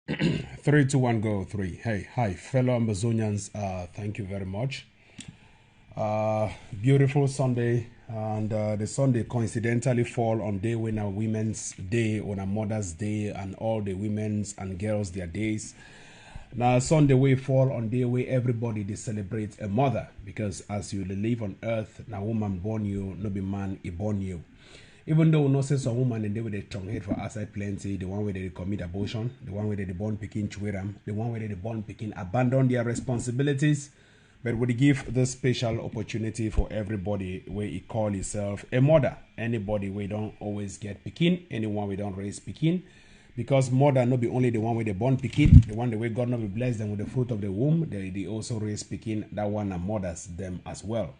Three, two, one, go. Three. Hey, hi, fellow Amazonians. Thank you very much. Beautiful Sunday, and the Sunday coincidentally fall on day when our Women's Day, on a Mother's Day, and all the women's and girls their days. Now Sunday we fall on day where everybody they celebrate a mother because as you live on earth, now woman born you, no be man he born you. Even though we know say some woman and they with a strong head for outside plenty, the one where they commit abortion, the one where they born picking chweram, the one where they born picking abandon their responsibilities. But we give this special opportunity for everybody where he call himself a mother. Anybody we don't always get picking, anyone we don't raise picking. Because mother not be only the one where they born picking, the one the way God not be blessed them with the fruit of the womb, they also raise picking, that one and mothers them as well.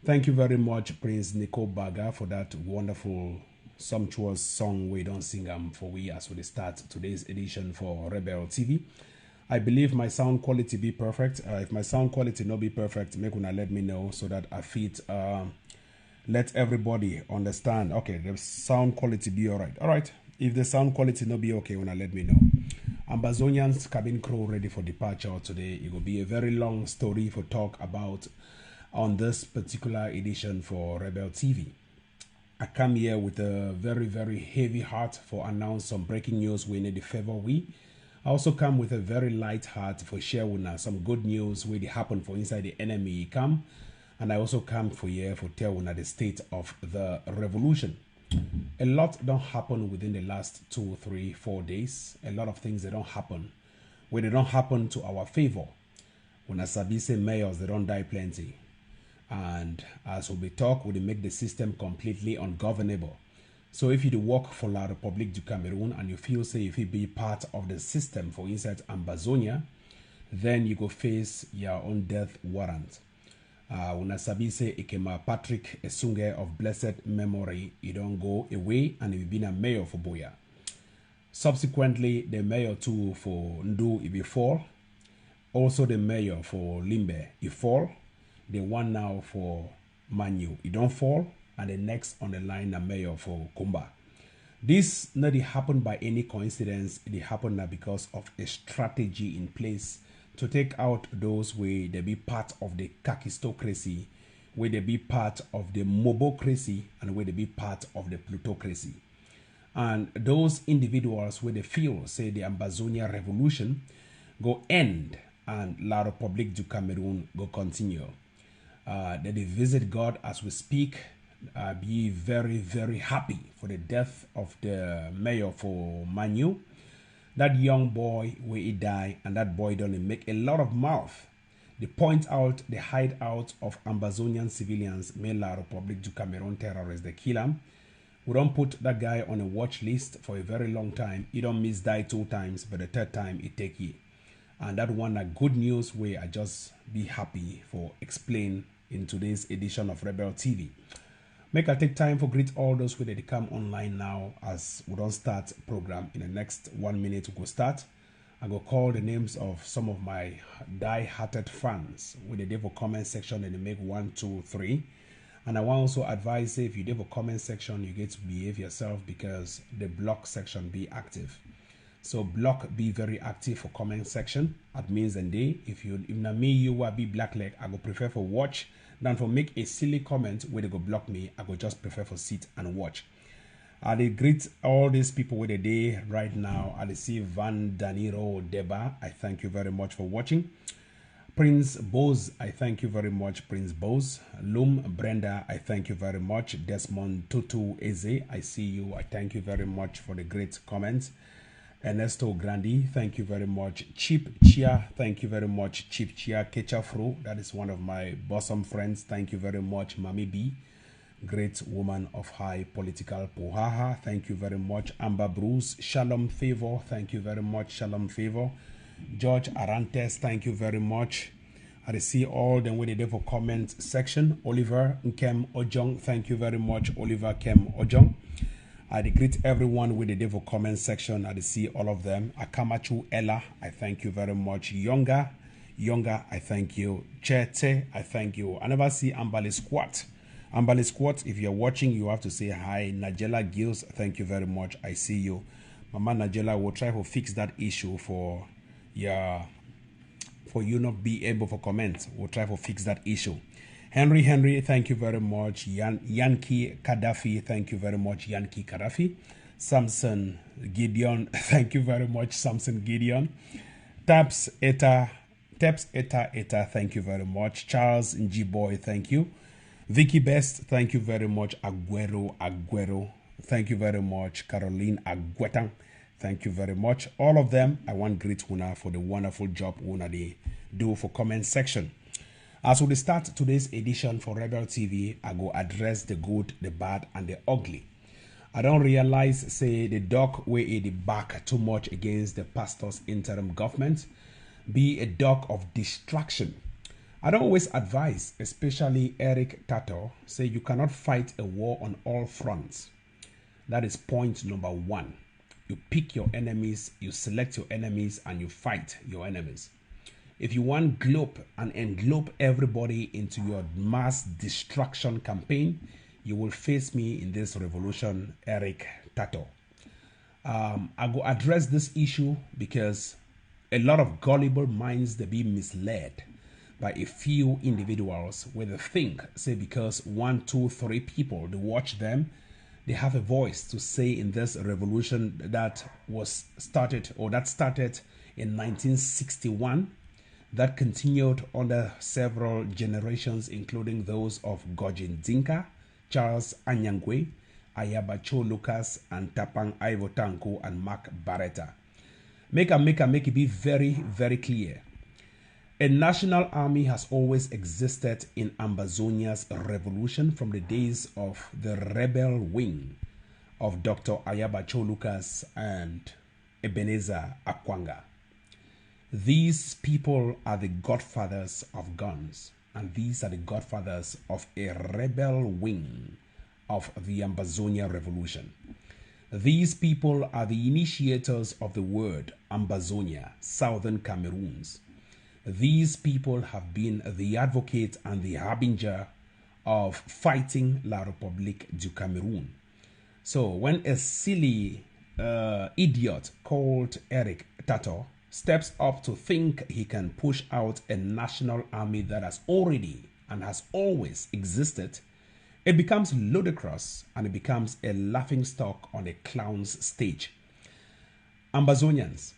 Thank you very much, Prince Nico Baga, for that wonderful, sumptuous song we don't sing for we as we start today's edition for Rebel TV. I believe my sound quality be perfect. If my sound quality not be perfect, make una let me know so that I fit let everybody understand. Okay, the sound quality be alright. Alright. If the sound quality not be okay, una let me know. Ambazonians cabin crew ready for departure today. It will be a very long story for talk about on this particular edition for Rebel TV. I come here with a very, very heavy heart for announce some breaking news we need the favor we. I also come with a very light heart for share with us some good news where they happen for inside the enemy come. And I also come for here for tell una the state of the revolution. A lot don't happen within the last 2, 3, 4 days. A lot of things they don't happen. Where they don't happen to our favor. When I sabi say mayors, they don't die plenty. And as we talk, we make the system completely ungovernable. So if you work for La République du Cameroon and you feel say if you be part of the system for inside Ambazonia, then you go face your own death warrant. When I sabi say Ikema Patrick Esunge of blessed memory, you don't go away and you've been a mayor for Boya. Subsequently, the mayor too for Ndu Ibi fall. Also the mayor for Limbe, he fall. The one now for Manu, he don't fall. And the next on the line, the mayor for Kumba. This not happen by any coincidence. It happened now because of a strategy in place to take out those where they be part of the kakistocracy, where they be part of the mobocracy, and where they be part of the plutocracy. And those individuals where they feel, say, the Ambazonia revolution go end and La République du Cameroon go continue. That they visit God as we speak. Be very, very happy for the death of the mayor for Manu. That young boy where he died, and that boy don't make a lot of mouth. They point out the hideout of Ambazonian civilians, made La République du Cameroon terrorists. They kill him. We don't put that guy on a watch list for a very long time. He don't miss die 2 times, but the 3rd time he take it. And that one a good news where I just be happy for explain in today's edition of Rebel TV. Make I take time for greet all those who they come online now as we don't start program in the next 1 minute we go start. I go call the names of some of my die-hearted fans with the devil comment section and they make 1, 2, 3. And I want also advise if you have a comment section, you get to behave yourself because the block section be active. So block be very active for comment section. That means and day if not me you will be black leg, I go prefer for watch than for make a silly comment where they go block me. I go just prefer for sit and watch. I greet all these people with the day right now. I see Van Daniro Deba. I thank you very much for watching. Prince Bose, I thank you very much, Prince Bose. Lum Brenda, I thank you very much. Desmond Tutu Eze, I see you. I thank you very much for the great comments. Ernesto Grandi, thank you very much. Chip Chia, thank you very much. Chip Chia Kechafro, that is one of my bosom friends. Thank you very much. Mami B, great woman of high political pohaha. Thank you very much. Amber Bruce, Shalom Favor, thank you very much. Shalom Favor. George Arantes, thank you very much. I see all them with the for comment section. Oliver Nkem Ojong, thank you very much. Oliver Kem Ojong. I greet everyone with the devil comment section. I see all of them. Akamachu Ella, I thank you very much. Younger, I thank you. Chete, I thank you. I never see Ambali Squat. Ambali Squat, if you're watching, you have to say hi. Najela Gills, thank you very much. I see you. Mama Najela will try to fix that issue for you not be able to comment. We'll try to fix that issue. Henry, thank you very much. Yankee Gaddafi, thank you very much. Yankee Gaddafi. Samson Gideon, thank you very much. Samson Gideon. Taps Eta, thank you very much. Charles Njiboy, thank you. Vicky Best, thank you very much. Aguero, thank you very much. Caroline Aguetang, thank you very much. All of them, I want great Una for the wonderful job Una they do for comment section. As we start today's edition for Rebel TV, I go address the good, the bad, and the ugly. I don't realize, say, the dog way the back too much against the pastor's interim government be a dog of distraction. I don't always advise, especially Eric Tataw, say you cannot fight a war on all fronts. That is point number one. You pick your enemies, you select your enemies, and you fight your enemies. If you want globe and englobe everybody into your mass destruction campaign, you will face me in this revolution, Eric Tataw. I will address this issue because a lot of gullible minds they be misled by a few individuals where they think, say, because 1, 2, 3 people, they watch them, they have a voice to say in this revolution that was started or that started in 1961. That continued under several generations, including those of Gojin Dinka, Charles Anyangwe, Ayabacho Lucas, and Tapang Ivo Tanko and Mark Barretta. Make it be very, very clear. A national army has always existed in Ambazonia's revolution from the days of the rebel wing of Dr. Ayabacho Lucas and Ebenezer Akwanga. These people are the godfathers of guns, and these are the godfathers of a rebel wing of the Ambazonia Revolution. These people are the initiators of the word Ambazonia, Southern Cameroons. These people have been the advocate and the harbinger of fighting La République du Cameroon. So when a silly idiot called Eric Tataw steps up to think he can push out a national army that has already and has always existed, it becomes ludicrous and it becomes a laughingstock on a clown's stage. Ambazonians,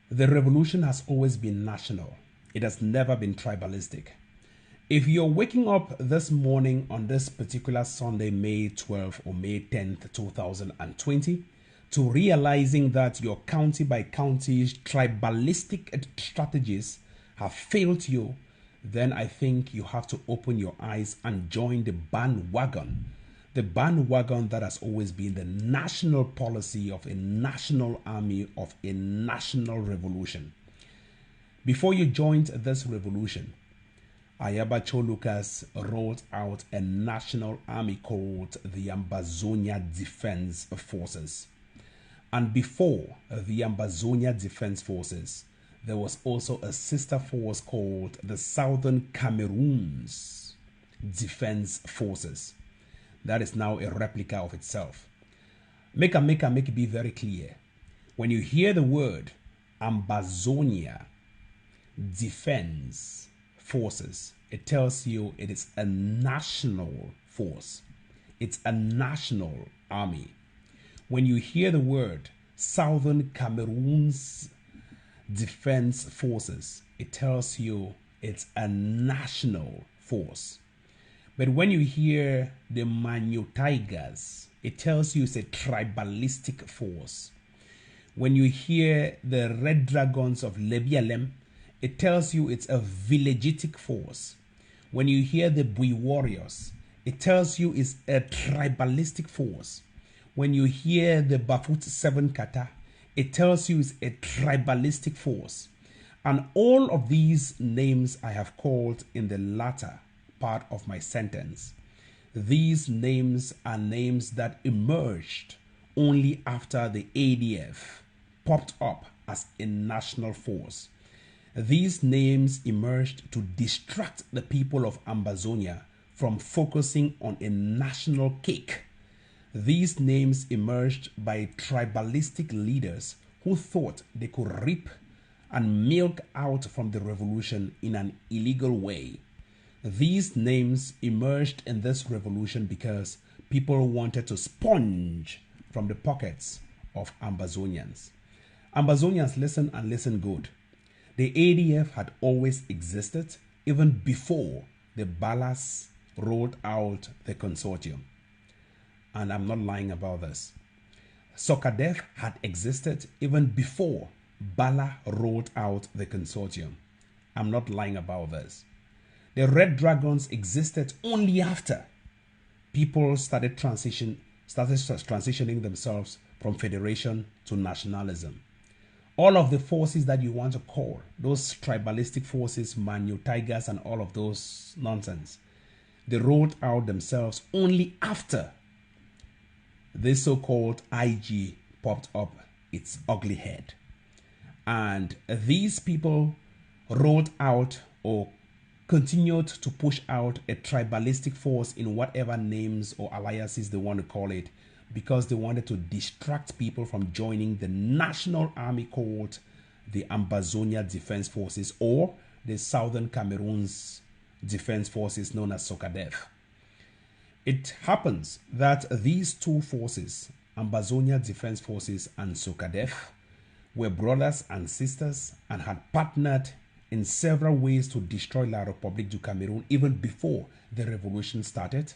the revolution has always been national. It has never been tribalistic. If you're waking up this morning on this particular Sunday, May 12th or May 10th, 2020, to realizing that your county by county tribalistic strategies have failed you, then I think you have to open your eyes and join the bandwagon that has always been the national policy of a national army, of a national revolution. Before you joined this revolution, Ayabacho Lucas rolled out a national army called the Ambazonia Defense Forces. And before the Ambazonia Defense Forces, there was also a sister force called the Southern Cameroons Defense Forces. That is now a replica of itself. Make it be very clear. When you hear the word Ambazonia Defense Forces, it tells you it is a national force. It's a national army. When you hear the word Southern Cameroon's Defense Forces, it tells you it's a national force. But when you hear the Manyo Tigers, it tells you it's a tribalistic force. When you hear the Red Dragons of Lebialem, it tells you it's a villagitic force. When you hear the Bui Warriors, it tells you it's a tribalistic force. When you hear the Bafut 7 Kata, it tells you it's a tribalistic force. And all of these names I have called in the latter part of my sentence. These names are names that emerged only after the ADF popped up as a national force. These names emerged to distract the people of Ambazonia from focusing on a national cake These names emerged by tribalistic leaders who thought they could reap and milk out from the revolution in an illegal way. These names emerged in this revolution because people wanted to sponge from the pockets of Ambazonians. Ambazonians, listen and listen good. The ADF had always existed even before the Ballas rolled out the consortium. And I'm not lying about this. SOCADEF had existed even before Bala rolled out the consortium. I'm not lying about this. The Red Dragons existed only after people started transitioning themselves from federation to nationalism. All of the forces that you want to call, those tribalistic forces, Manu Tigers and all of those nonsense, they rolled out themselves only after this so-called IG popped up its ugly head. And these people rolled out or continued to push out a tribalistic force in whatever names or alliances they want to call it, because they wanted to distract people from joining the national army called the Ambazonia Defense Forces, or the Southern Cameroon's Defense Forces known as SOCADEF. It happens that these two forces, Ambazonia Defense Forces and SOCADEF, were brothers and sisters and had partnered in several ways to destroy La République du Cameroon even before the revolution started.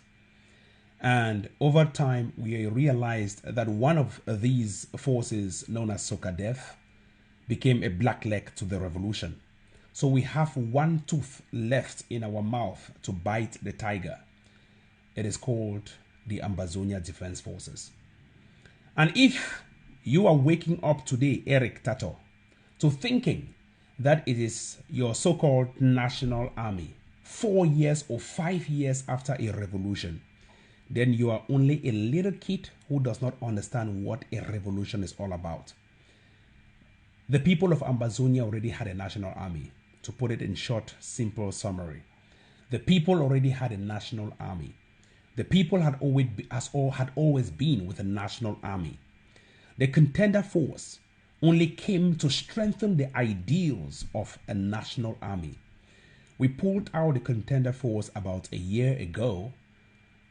And over time, we realized that one of these forces, known as SOCADEF, became a black leg to the revolution. So we have one tooth left in our mouth to bite the tiger. It is called the Ambazonia Defense Forces. And if you are waking up today, Eric Tataw, to thinking that it is your so-called national army 4 years or 5 years after a revolution, then you are only a little kid who does not understand what a revolution is all about. The people of Ambazonia already had a national army. To put it in short, simple summary, the people already had a national army. The people had always been with a national army. The contender force only came to strengthen the ideals of a national army. We pulled out the contender force about a year ago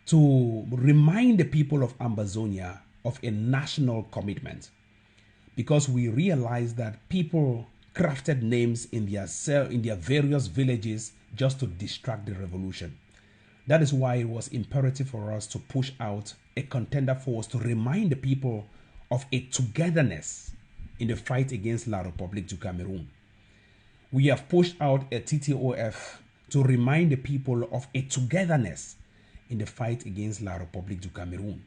to remind the people of Ambazonia of a national commitment, because we realized that people crafted names in their various villages just to distract the revolution. That is why it was imperative for us to push out a contender force to remind the people of a togetherness in the fight against La République du Cameroon. We have pushed out a TTOF to remind the people of a togetherness in the fight against La République du Cameroon.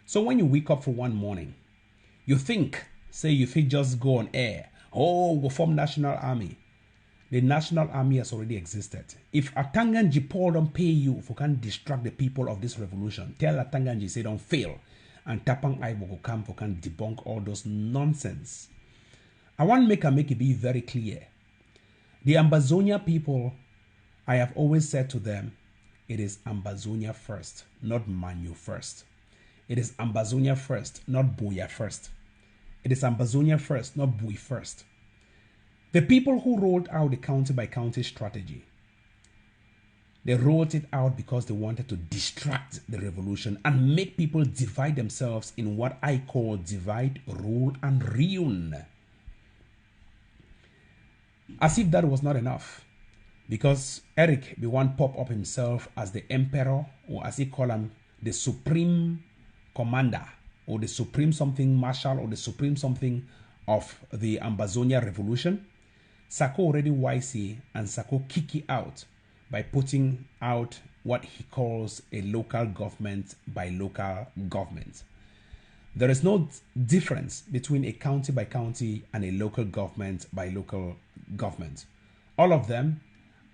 So when you wake up for one morning, you think, if you just go on air, oh, we'll form national army. The national army has already existed. If Atanganji Paul don't pay you if you can't distract the people of this revolution, tell Atanganji say don't fail, and Tapang Ivo will come for can debunk all those nonsense. I want to make it be very clear. The Ambazonia people, I have always said to them, it is Ambazonia first, not Manu first. It is Ambazonia first, not Buya first. It is Ambazonia first, not Bui first. The people who rolled out the county-by-county strategy, they rolled it out because they wanted to distract the revolution and make people divide themselves in what I call divide, rule, and ruin. As if that was not enough, because Eric, the one pop up himself as the emperor, or as he call him, the supreme commander, or the supreme something marshal, or the supreme something of the Ambazonia revolution. Sako already YC and Sako Kiki out by putting out what he calls a local government by local government. There is no difference between a county by county and a local government by local government. All of them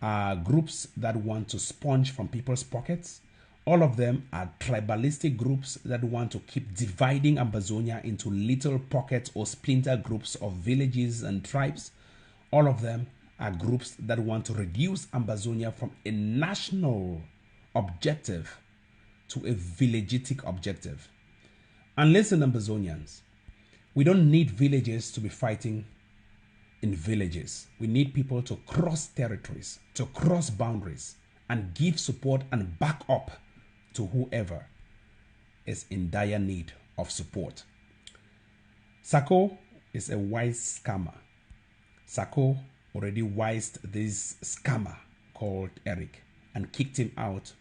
are groups that want to sponge from people's pockets. All of them are tribalistic groups that want to keep dividing Ambazonia into little pockets or splinter groups of villages and tribes. All of them are groups that want to reduce Ambazonia from a national objective to a villagetic objective. And listen, Ambazonians, we don't need villages to be fighting in villages. We need people to cross territories, to cross boundaries, and give support and back up to whoever is in dire need of support. Sako is a wise scammer. Sako already wised this scammer called Eric and kicked him out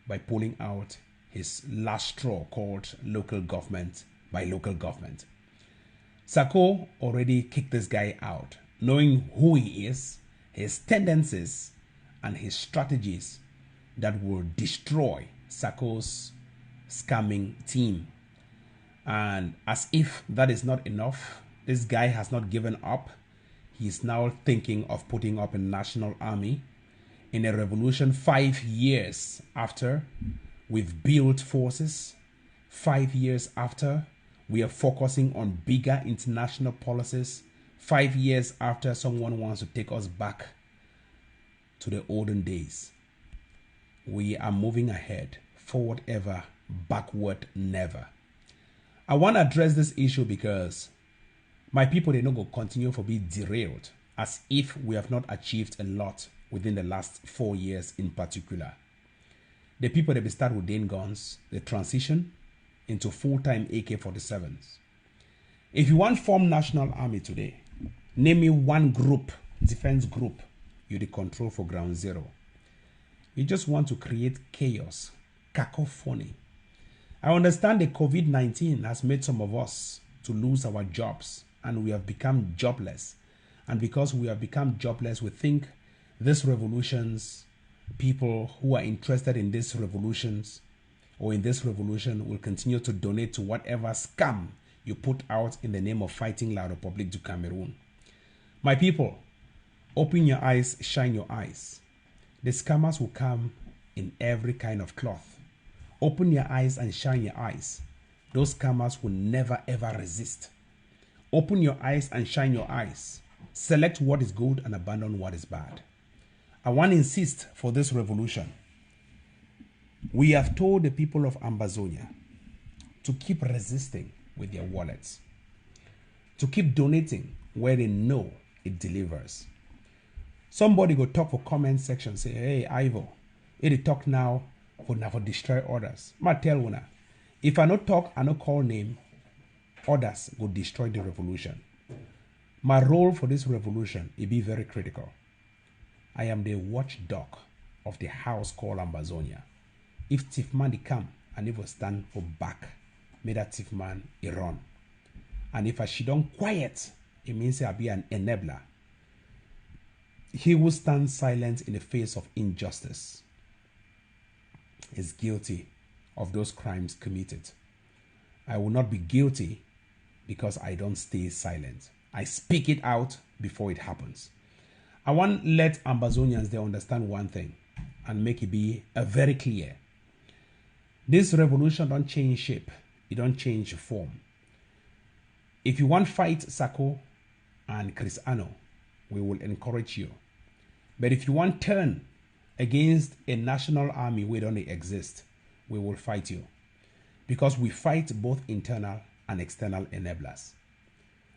by pulling out his last straw called local government by local government. Sako already kicked this guy out, knowing who he is, his tendencies, and his strategies that will destroy Sako's scamming team. And as if that is not enough, this guy has not given up. He is now thinking of putting up a national army in a revolution 5 years after we've built forces. 5 years after we are focusing on bigger international policies. 5 years after someone wants to take us back to the olden days. We are moving ahead, forward ever, backward never. I want to address this issue because my people, they not go continue for be derailed as if we have not achieved a lot within the last 4 years in particular. The people that start with Dane guns, they transition into full-time AK-47s. If you want to form national army today, name me one group, defense group, you the control for ground zero. You just want to create chaos, cacophony. I understand the COVID-19 has made some of us to lose our jobs and we have become jobless. And because we have become jobless, we think these revolutions, people who are interested in these revolutions or in this revolution will continue to donate to whatever scam you put out in the name of fighting La République du Cameroon. My people, open your eyes, shine your eyes. The scammers will come in every kind of cloth. Open your eyes and shine your eyes. Those scammers will never ever resist. Open your eyes and shine your eyes. Select what is good and abandon what is bad. I want to insist for this revolution. We have told the people of Ambazonia to keep resisting with their wallets, to keep donating where they know it delivers. Somebody go talk for comment section, say, hey, Ivo, it talk now for never destroy others. Ma tell una, if I not talk, I not call name, others will destroy the revolution. My role for this revolution, it be very critical. I am the watchdog of the house called Ambazonia. If Tifman come and if I stand for back, may that Tifman run. And if I she don't quiet, it means I'll be an enabler. He who stands silent in the face of injustice is guilty of those crimes committed. I will not be guilty because I don't stay silent. I speak it out before it happens. I want to let Ambazonians they understand one thing and make it be very clear. This revolution don't change shape. It don't change form. If you want to fight Sako and Chris Ano, we will encourage you. But if you want to turn against a national army we don't exist, we will fight you. Because we fight both internal and external enablers.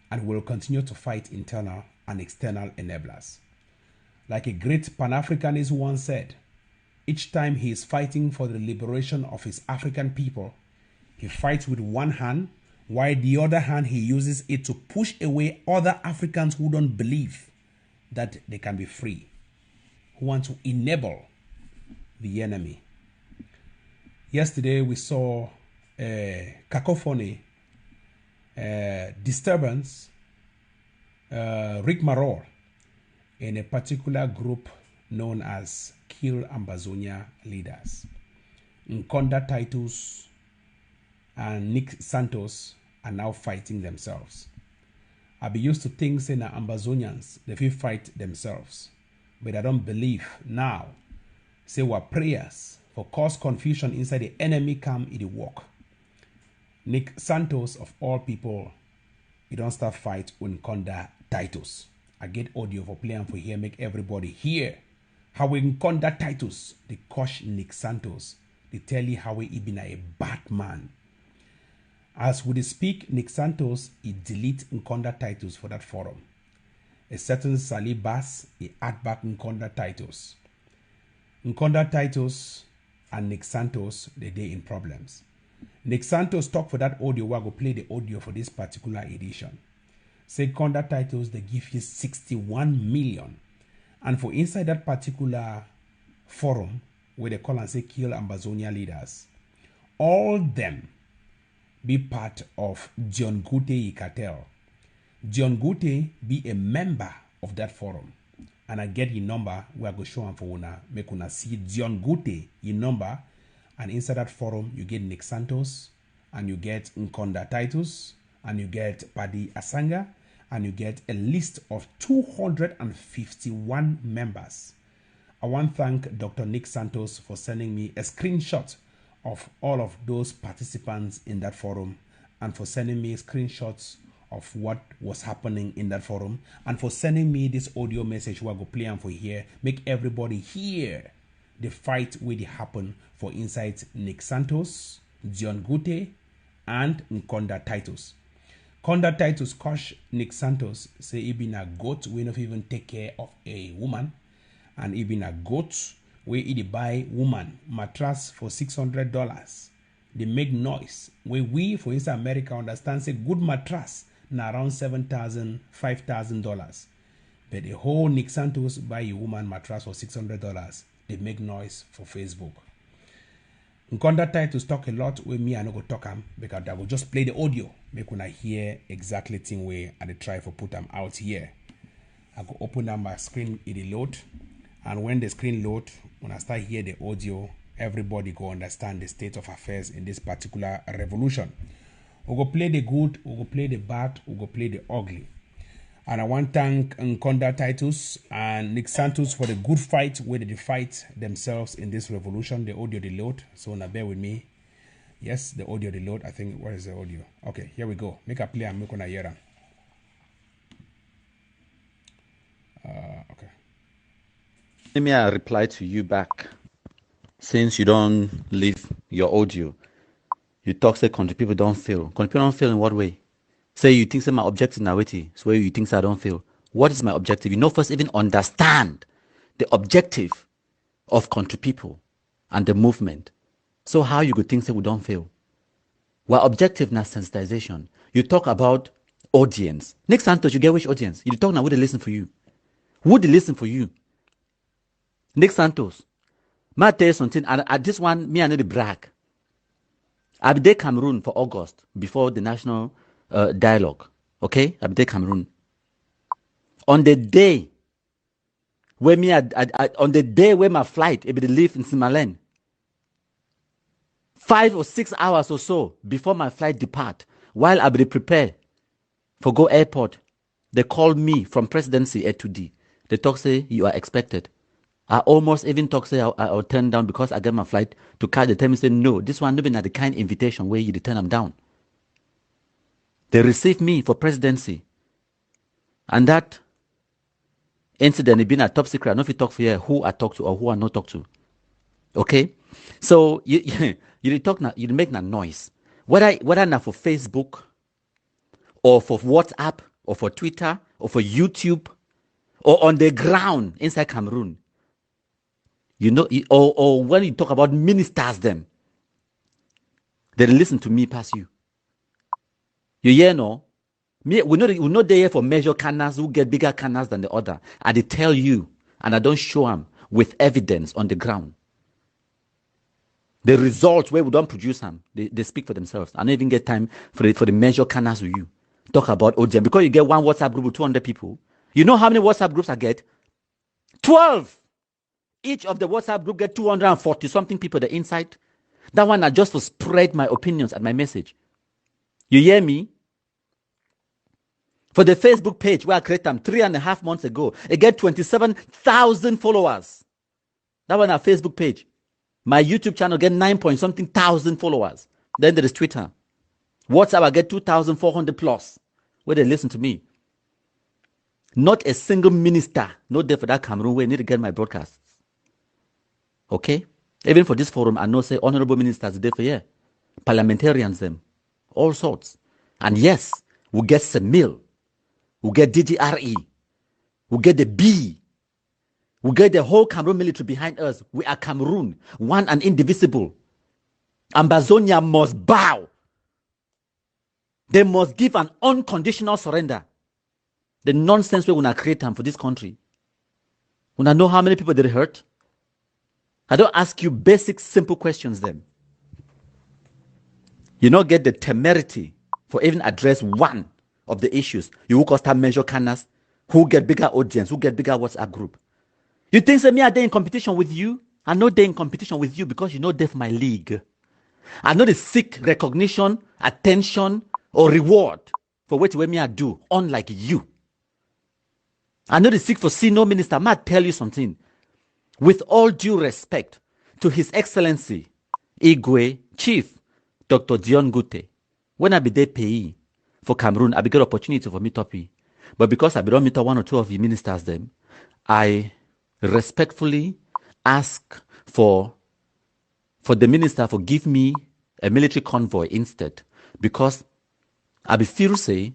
And we will continue to fight internal and external enablers. Like a great Pan-Africanist once said, each time he is fighting for the liberation of his African people, he fights with one hand, while the other hand he uses it to push away other Africans who don't believe that they can be free, who want to enable the enemy. Yesterday we saw a cacophony, disturbance, rigmarole in a particular group known as Kill Ambazonia Leaders. Nkonda Titus and Nick Santos are now fighting themselves. I be used to think saying that Ambazonians, they will fight themselves. But I don't believe now. Say what prayers for cause confusion inside the enemy camp in the work. Nick Santos of all people, he don't start fight with Nkonda Titus. I get audio for playing for here, make everybody hear how we Nkonda Titus, they coach Nick Santos. They tell you how he been a bad man. As we speak, Nick Santos, he delete Nkonda titles for that forum. A certain Sali Bass, he add back Nkonda titles. Nkonda titles and Nick Santos, they in problems. Nick Santos talk for that audio. We're going to play the audio for this particular edition. Say Nkonda titles, they give you 61 million. And for inside that particular forum, where they call and say kill Ambazonia leaders, all them be part of John Gute cartel. John Gute be a member of that forum. And I get your number, we are going to show him for una, make una see John Gute, your number. And inside that forum, you get Nick Santos, and you get Nkonda titles, and you get Paddy Asanga, and you get a list of 251 members. I want to thank Dr. Nick Santos for sending me a screenshot of all of those participants in that forum, and for sending me screenshots of what was happening in that forum, and for sending me this audio message where I go play and for here, make everybody hear the fight where they happen for inside Nick Santos, John Gute, and Nkonda titles. Nkonda titles coach Nick Santos say he been a goat we not even take care of a woman, and he been a goat where he buy woman mattress for $600. They make noise. Where we for instance America understand say good mattress na around $7,000, $5,000. But the whole Nick Santos buy a woman mattress for $600. They make noise for Facebook. Nkonda titles talk a lot with me. I no go talk am because I will just play the audio. Make when I hear exactly thing way and I try for put them out here. I go open up my screen, it load. And when the screen load, when I start hear the audio, everybody go understand the state of affairs in this particular revolution. We go play the good, we go play the bad, we go play the ugly. And I want to thank Nkonda titles and Nick Santos for the good fight where they fight themselves in this revolution. The audio they load, so now bear with me. Yes, the audio they load. I think, where is the audio? Okay, here we go. Make a play and make on a hear. Okay. Let me reply to you back. Since you don't leave your audio, you talk say country people don't feel. Country people don't feel in what way? Say you think say my objective now wait, so you think say I don't feel. What is my objective? You know, first even understand the objective of country people and the movement. So how you could think say we don't feel? Well, objective na sensitization. You talk about audience. Next Santos, you get which audience? You talk now who they listen for you. Who they listen for you? Nick Santos. May I tell you something? And at this one, me I need to brag. I be there Cameroon for August before the national dialogue. Okay? I be there Cameroon. On the day where on the day where my flight, I be leave in Simalen, 5 or 6 hours or so before my flight depart, while I be prepare for go airport, they called me from presidency A2D. They talk say you are expected. I almost even talk say I'll turn down because I get my flight to catch. They tell me say no, this one not been at the kind invitation where you turn them down. They received me for presidency, and that incident it been a top secret. I don't know if you talk for here who I talk to or who I not talk to. Okay, so you talk now, you make that noise. Whether now for Facebook or for WhatsApp or for Twitter or for YouTube or on the ground inside Cameroon. You know, or when you talk about ministers, them, they listen to me past you. You hear no? Me, we're not there for measure canals who get bigger canals than the other. And they tell you, and I don't show them with evidence on the ground. The results where we don't produce them, they speak for themselves. I don't even get time for the measure canals with you. Talk about OGM. Because you get one WhatsApp group with 200 people. You know how many WhatsApp groups I get? 12! Each of the WhatsApp group get 240 something people the inside. That one I just to spread my opinions and my message. You hear me? For the Facebook page where I created them 3.5 months ago, it get 27,000 followers. That one our Facebook page. My YouTube channel get 9 something followers. Then there is Twitter. WhatsApp I get 2,400 plus. Where they listen to me. Not a single minister, not there for that Cameroon where I need to get my broadcasts. Okay? Even for this forum, I know say honorable ministers there for here. Parliamentarians them. all sorts. And yes, we'll get Semil, we'll get DDRE, we'll get the B, we'll get the whole Cameroon military behind us. We are Cameroon, one and indivisible. Ambazonia must bow. They must give an unconditional surrender. The nonsense we want to create time for this country. When I know how many people they hurt, I don't ask you basic, simple questions then. You don't get the temerity for even address one of the issues. You will start measure cannas, who get bigger audience, who get bigger WhatsApp group. You think me are they in competition with you? I know they're in competition with you because you know they're my league. I know they seek recognition, attention, or reward for what me I do, unlike you. I know they seek for senior minister. I might tell you something. With all due respect to His Excellency, Igwe Chief Dr. Dion Gute, when I be there payee for Cameroon, I be get opportunity for meet up. But because I be don't meet up one or two of the ministers them, I respectfully ask for the minister for give me a military convoy instead. Because I be feel say,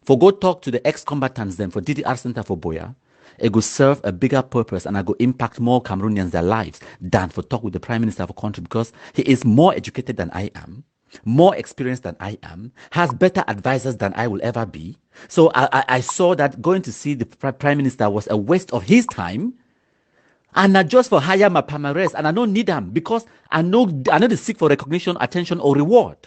for go talk to the ex-combatants them for DDR Center for Boya, it will serve a bigger purpose and I go impact more Cameroonians their lives than for talk with the Prime Minister of a country because he is more educated than I am, more experienced than I am, has better advisors than I will ever be. So I saw that going to see the Prime Minister was a waste of his time and not just for hire my palmarès, and I don't need them because I know they seek for recognition, attention, or reward.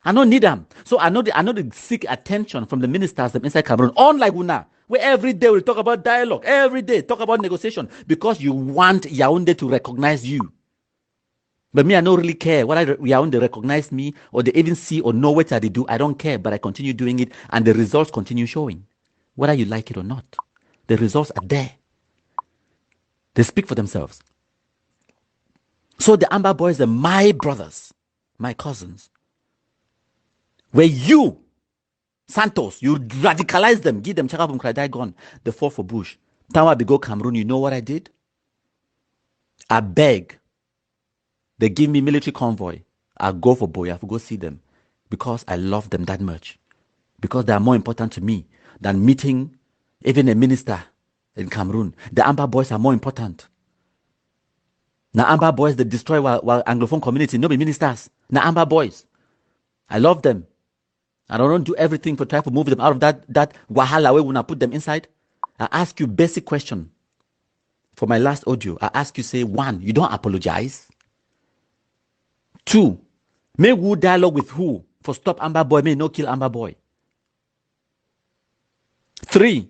I don't need them. So I know they seek attention from the ministers inside Cameroon, unlike Una, where every day we talk about dialogue, every day talk about negotiation, because you want Yaoundé to recognize you. But me, I don't really care whether Yaoundé recognize me or they even see or know what I do. I don't care, but I continue doing it, and the results continue showing, whether you like it or not. The results are there. They speak for themselves. So the Amber Boys are my brothers, my cousins. Where you, Santos, you radicalize them, give them Chaka from Kradai gun, they fall for Bush. Time I go Cameroon, you know what I did? I beg. They give me military convoy. I go for Boya, I go see them. Because I love them that much. Because they are more important to me than meeting even a minister in Cameroon. The Amber Boys are more important. Now Amber Boys, they destroy while Anglophone community, no be ministers. Now Amber Boys. I love them. And I don't do everything for try to move them out of that wahala where when I put them inside. I ask you basic question. For my last audio, I ask you, say, 1, you don't apologize. 2, make who dialogue with who for stop Amber Boy, may no kill Amber Boy. 3,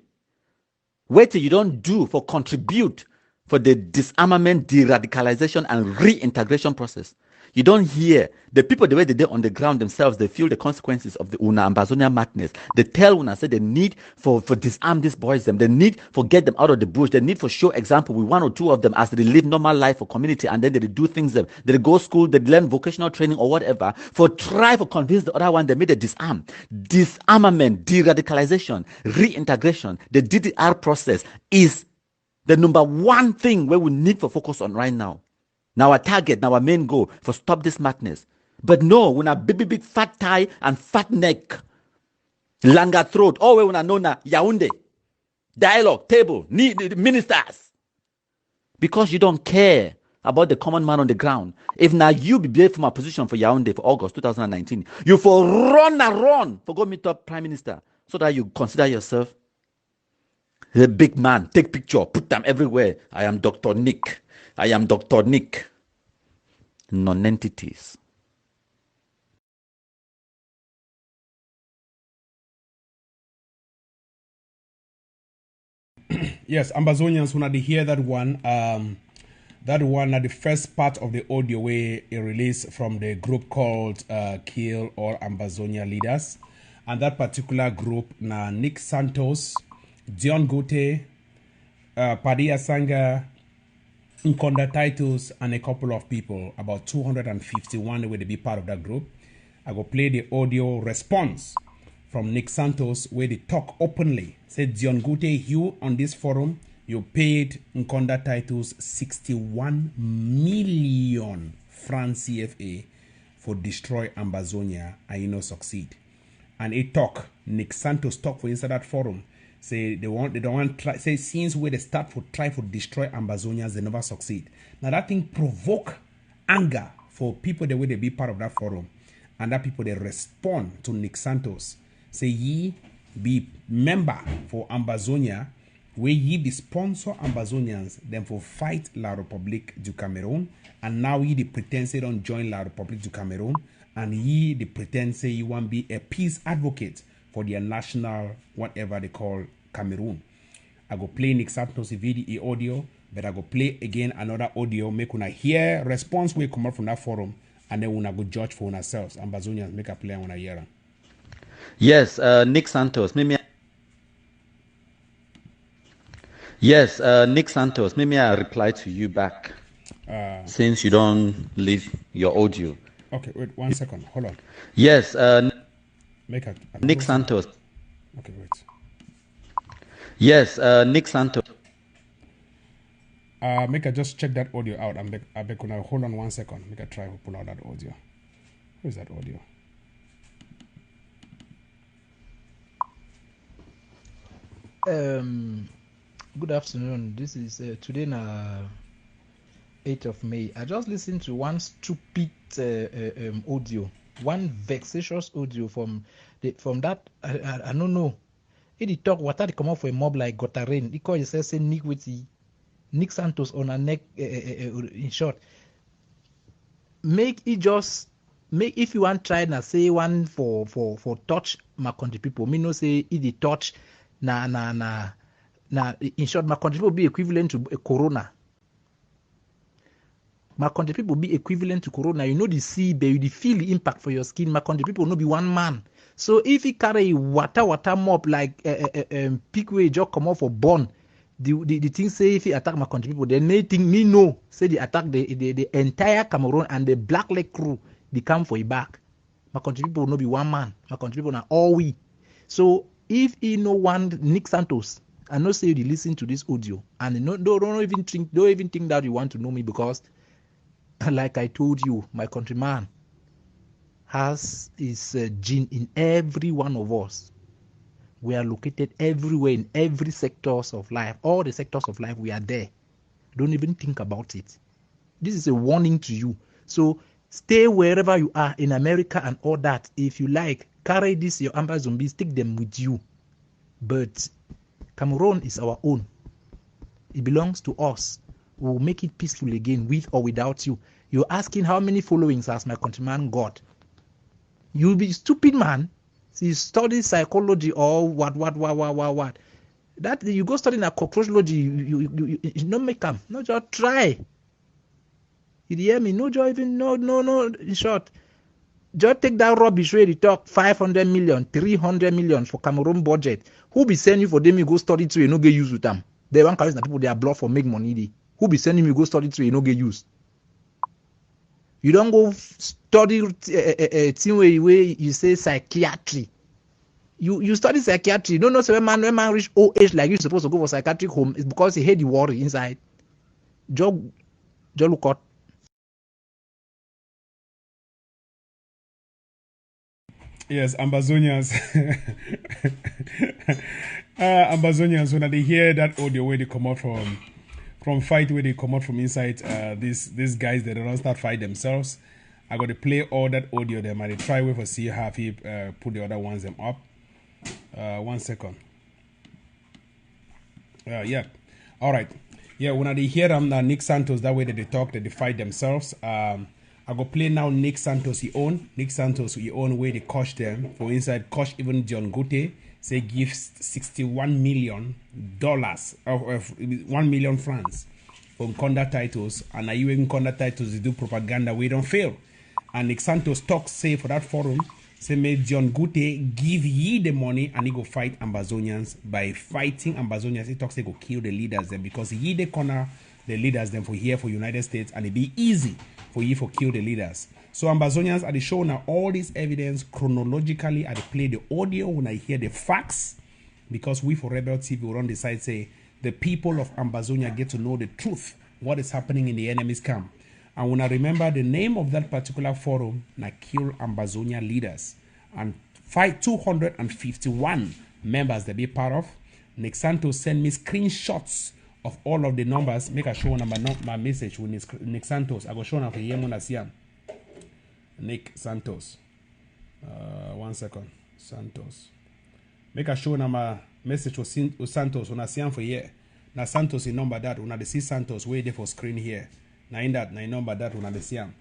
what you don't do for contribute for the disarmament, de-radicalization, and reintegration process. You don't hear the people the way they on the ground themselves, they feel the consequences of the Una Ambazonia madness. They tell Una, say the need for disarm these boys, them, the need for get them out of the bush, the need for show example with 1 or 2 of them as they live normal life for community and then they do things them. They go school, they learn vocational training or whatever, for try to convince the other one they made a disarm. Disarmament, de-radicalization, reintegration, the DDR process is the number 1 thing where we need to focus on right now. Now our target, now our main goal for stop this madness. But no, when a big fat tie and fat neck, longer throat, all we wanna know now Yaoundé, dialogue, table, need ministers. Because you don't care about the common man on the ground. If now you be brave from a position for Yaoundé for August 2019, you for run for go meet up Prime Minister so that you consider yourself the big man. Take picture, put them everywhere. I am Dr. Nick. I am Dr. Nick. Non-entities. Yes, Ambazonians, when they hear that one at the first part of the audio where it released from the group called Kill All Ambazonia Leaders. And that particular group, na Nick Santos, Dion Gute, Padilla Sanga, Nkonda Titles, and a couple of people, about 251 will be part of that group. I will play the audio response from Nick Santos where they talk openly. Said Dion Gute, you on this forum, you paid Nkonda Titles 61 million francs CFA for destroy Ambazonia and you know succeed. and it talk. Nick Santos talk for inside that forum. Say they don't want try. Say since where they start for try for destroy Ambazonians, they never succeed. Now that thing provoke anger for people the way they be part of that forum, and that people they respond to Nick Santos. Say ye be member for Ambazonia, where ye be sponsor Ambazonians, then for fight La République du Cameroon, and now ye the pretend say don't join La République du Cameroon, and ye the pretend say you want be a peace advocate for their national whatever they call Cameroon. I go play Nick Santos video audio, but I go play again another audio, make una hear response will come out from that forum, and then una go judge for ourselves. Ambazonians make a play when I hear them. Yes, Nick Santos. Nick Santos. Maybe I reply to you back since you don't leave your audio. Okay, wait 1 second. Hold on. Yes, Make a Nick Santos. Okay, wait. Yes, Nick Santos. Make a just check that audio out. I beg you now. Hold on 1 second. Make a try to pull out that audio. Where's that audio? Good afternoon. This is today na 8th of May. I just listened to one stupid audio, one vexatious audio from that. I don't know. He talk what they come up for a mob like Gotarain. He call himself say Nick Santos on a neck. In short, make if you want try na say one for touch my country people. Me no say he touch na in short my country people be equivalent to a corona. My country people be equivalent to corona. You know the see, but you feel the impact for your skin. My country people no be one man. So if he carry water mop like pick way just come off for born, the thing say if he attack my country people, then they think me know say they attack the entire Cameroon and the Black Lake crew. They come for you back. My country people no be one man. My country people are all we. So if he no one Nick Santos, I know say you listen to this audio and don't even think that you want to know me because. Like I told you, my countryman has his gene in every one of us. We are located everywhere in every sectors of life. All the sectors of life, we are there. Don't even think about it. This is a warning to you. So stay wherever you are in America and all that. If you like, carry this, your Ambazombies, take them with you. But Cameroon is our own. It belongs to us. We'll make it peaceful again with or without you. You're asking how many followings has my countryman got? You'll be stupid, man. You study psychology or what? That you go study in a cockroachology, you no make them. No just try. You hear me? No just even no. In short, just take that rubbish where you talk 500 million, 300 million for Cameroon budget. Who be sending you for them? You go study to you no get used with them. They want carry people they are blocked for make money. Who be sending you go study to you no get used? You don't go study a thing where you say psychiatry. You study psychiatry. You don't know so when man reach old age like you supposed to go for psychiatric home. It's because he had the worry inside. Just look out. Yes, Ambazonians. Ambazonians, when they hear that audio where they come out from fight where they come out from inside these guys that don't start fight themselves. I got to play all that audio them and they try wait for see how he put the other ones them up. 1 second. Yeah. All right. Yeah, when they hear them Nick Santos that way that they talk that they fight themselves. I go play now Nick Santos he own way they coach them for inside coach even John Gute say gives $61 million of 1 million francs for conduct titles and are you in conduct titles to do propaganda we don't fail and Nick Santos talk say for that forum say make John Gute give ye the money and he go fight Ambazonians by fighting Ambazonians he talks they go kill the leaders them because ye the corner the leaders them for here for United States and it be easy for you for kill the leaders. So Ambazonians are the show now all this evidence chronologically I play the audio when I hear the facts because we for Rebel TV will run the side say the people of Ambazonia get to know the truth what is happening in the enemy's camp. And when I remember the name of that particular forum na kill Ambazonia leaders and 251 members that be part of. Nick Santos send me screenshots of all of the numbers. Make a show number, not my message with Nick Santos. I go show now for Yemon Asiam. Nick Santos. 1 second. Santos. Make a show number message with Santos on Asiam for year. Now Santos in number that when I see Santos way there for screen here. Now in that number that when I see him.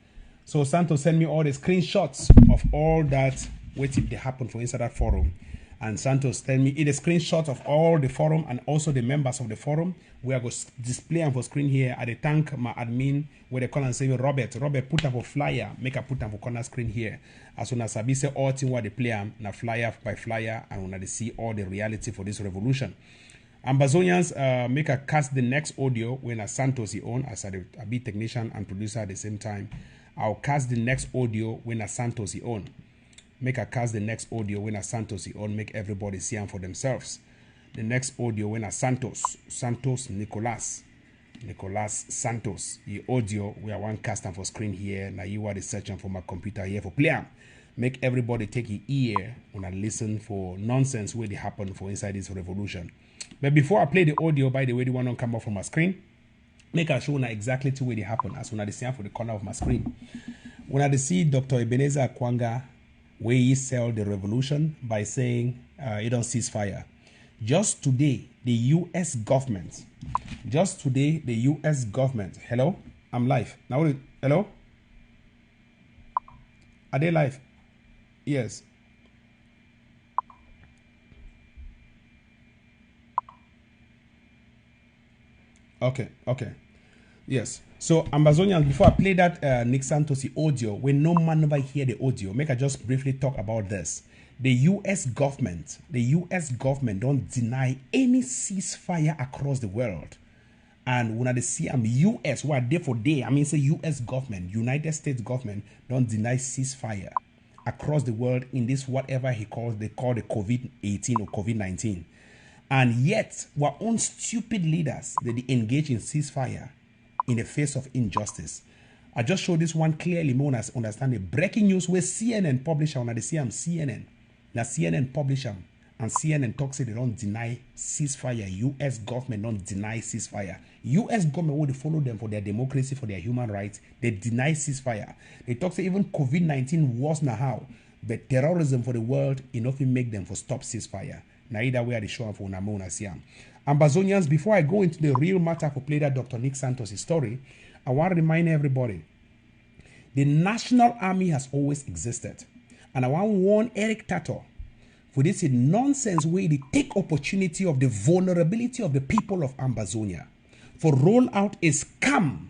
So Santos send me all the screenshots of all that waiting to happen for inside that forum. And Santos tell me in a screenshot of all the forum and also the members of the forum. We are going to display them for screen here. At the thank my admin where they call and say Robert put them for flyer, make a put them for corner screen here. As soon as I say all thing what they play them, na flyer by flyer, and when they see all the reality for this revolution. Ambazonians make a cast the next audio when a Santos he own as a beat technician and producer at the same time. I'll cast the next audio when a Santos he own. Make a cast the next audio when a Santos he own. Make everybody see them for themselves. The next audio when a Santos Nicolas Santos. The audio we are one cast for screen here. Now you are the searching for my computer here for player. Make everybody take your ear when I listen for nonsense where they happen for inside this revolution. But before I play the audio, by the way, the one don't come up from my screen. Make a show now exactly to where they happen as when I see for the corner of my screen. When I see Dr. Ebenezer Akwanga where he sell the revolution by saying he don't cease fire. Just today, the U.S. government. Hello, I'm live. Now, hello? Are they live? Yes. Okay. Yes. So, Ambazonians, before I play that Nick Santos audio, when no man never hear the audio, make I just briefly talk about this. The U.S. government don't deny any ceasefire across the world. And when I see U.S., what day for day, I mean, say U.S. government, United States government don't deny ceasefire across the world in this whatever they call the COVID-18 or COVID-19. And yet, our own stupid leaders, they engage in ceasefire in the face of injustice. I just showed this one clearly more as understand the breaking news where CNN publish on the CNN. Now CNN publish them and CNN talks say they don't deny ceasefire. US government don't deny ceasefire. US government would follow them for their democracy, for their human rights. They deny ceasefire. They talk say even COVID-19 was now how, but terrorism for the world enough to make them for stop ceasefire. Now either way they show up for Namona Siam. Ambazonians, before I go into the real matter for play that Dr. Nick Santos' story, I want to remind everybody, the National Army has always existed. And I want to warn Eric Tataw for this nonsense way they take opportunity of the vulnerability of the people of Ambazonia for roll out a scam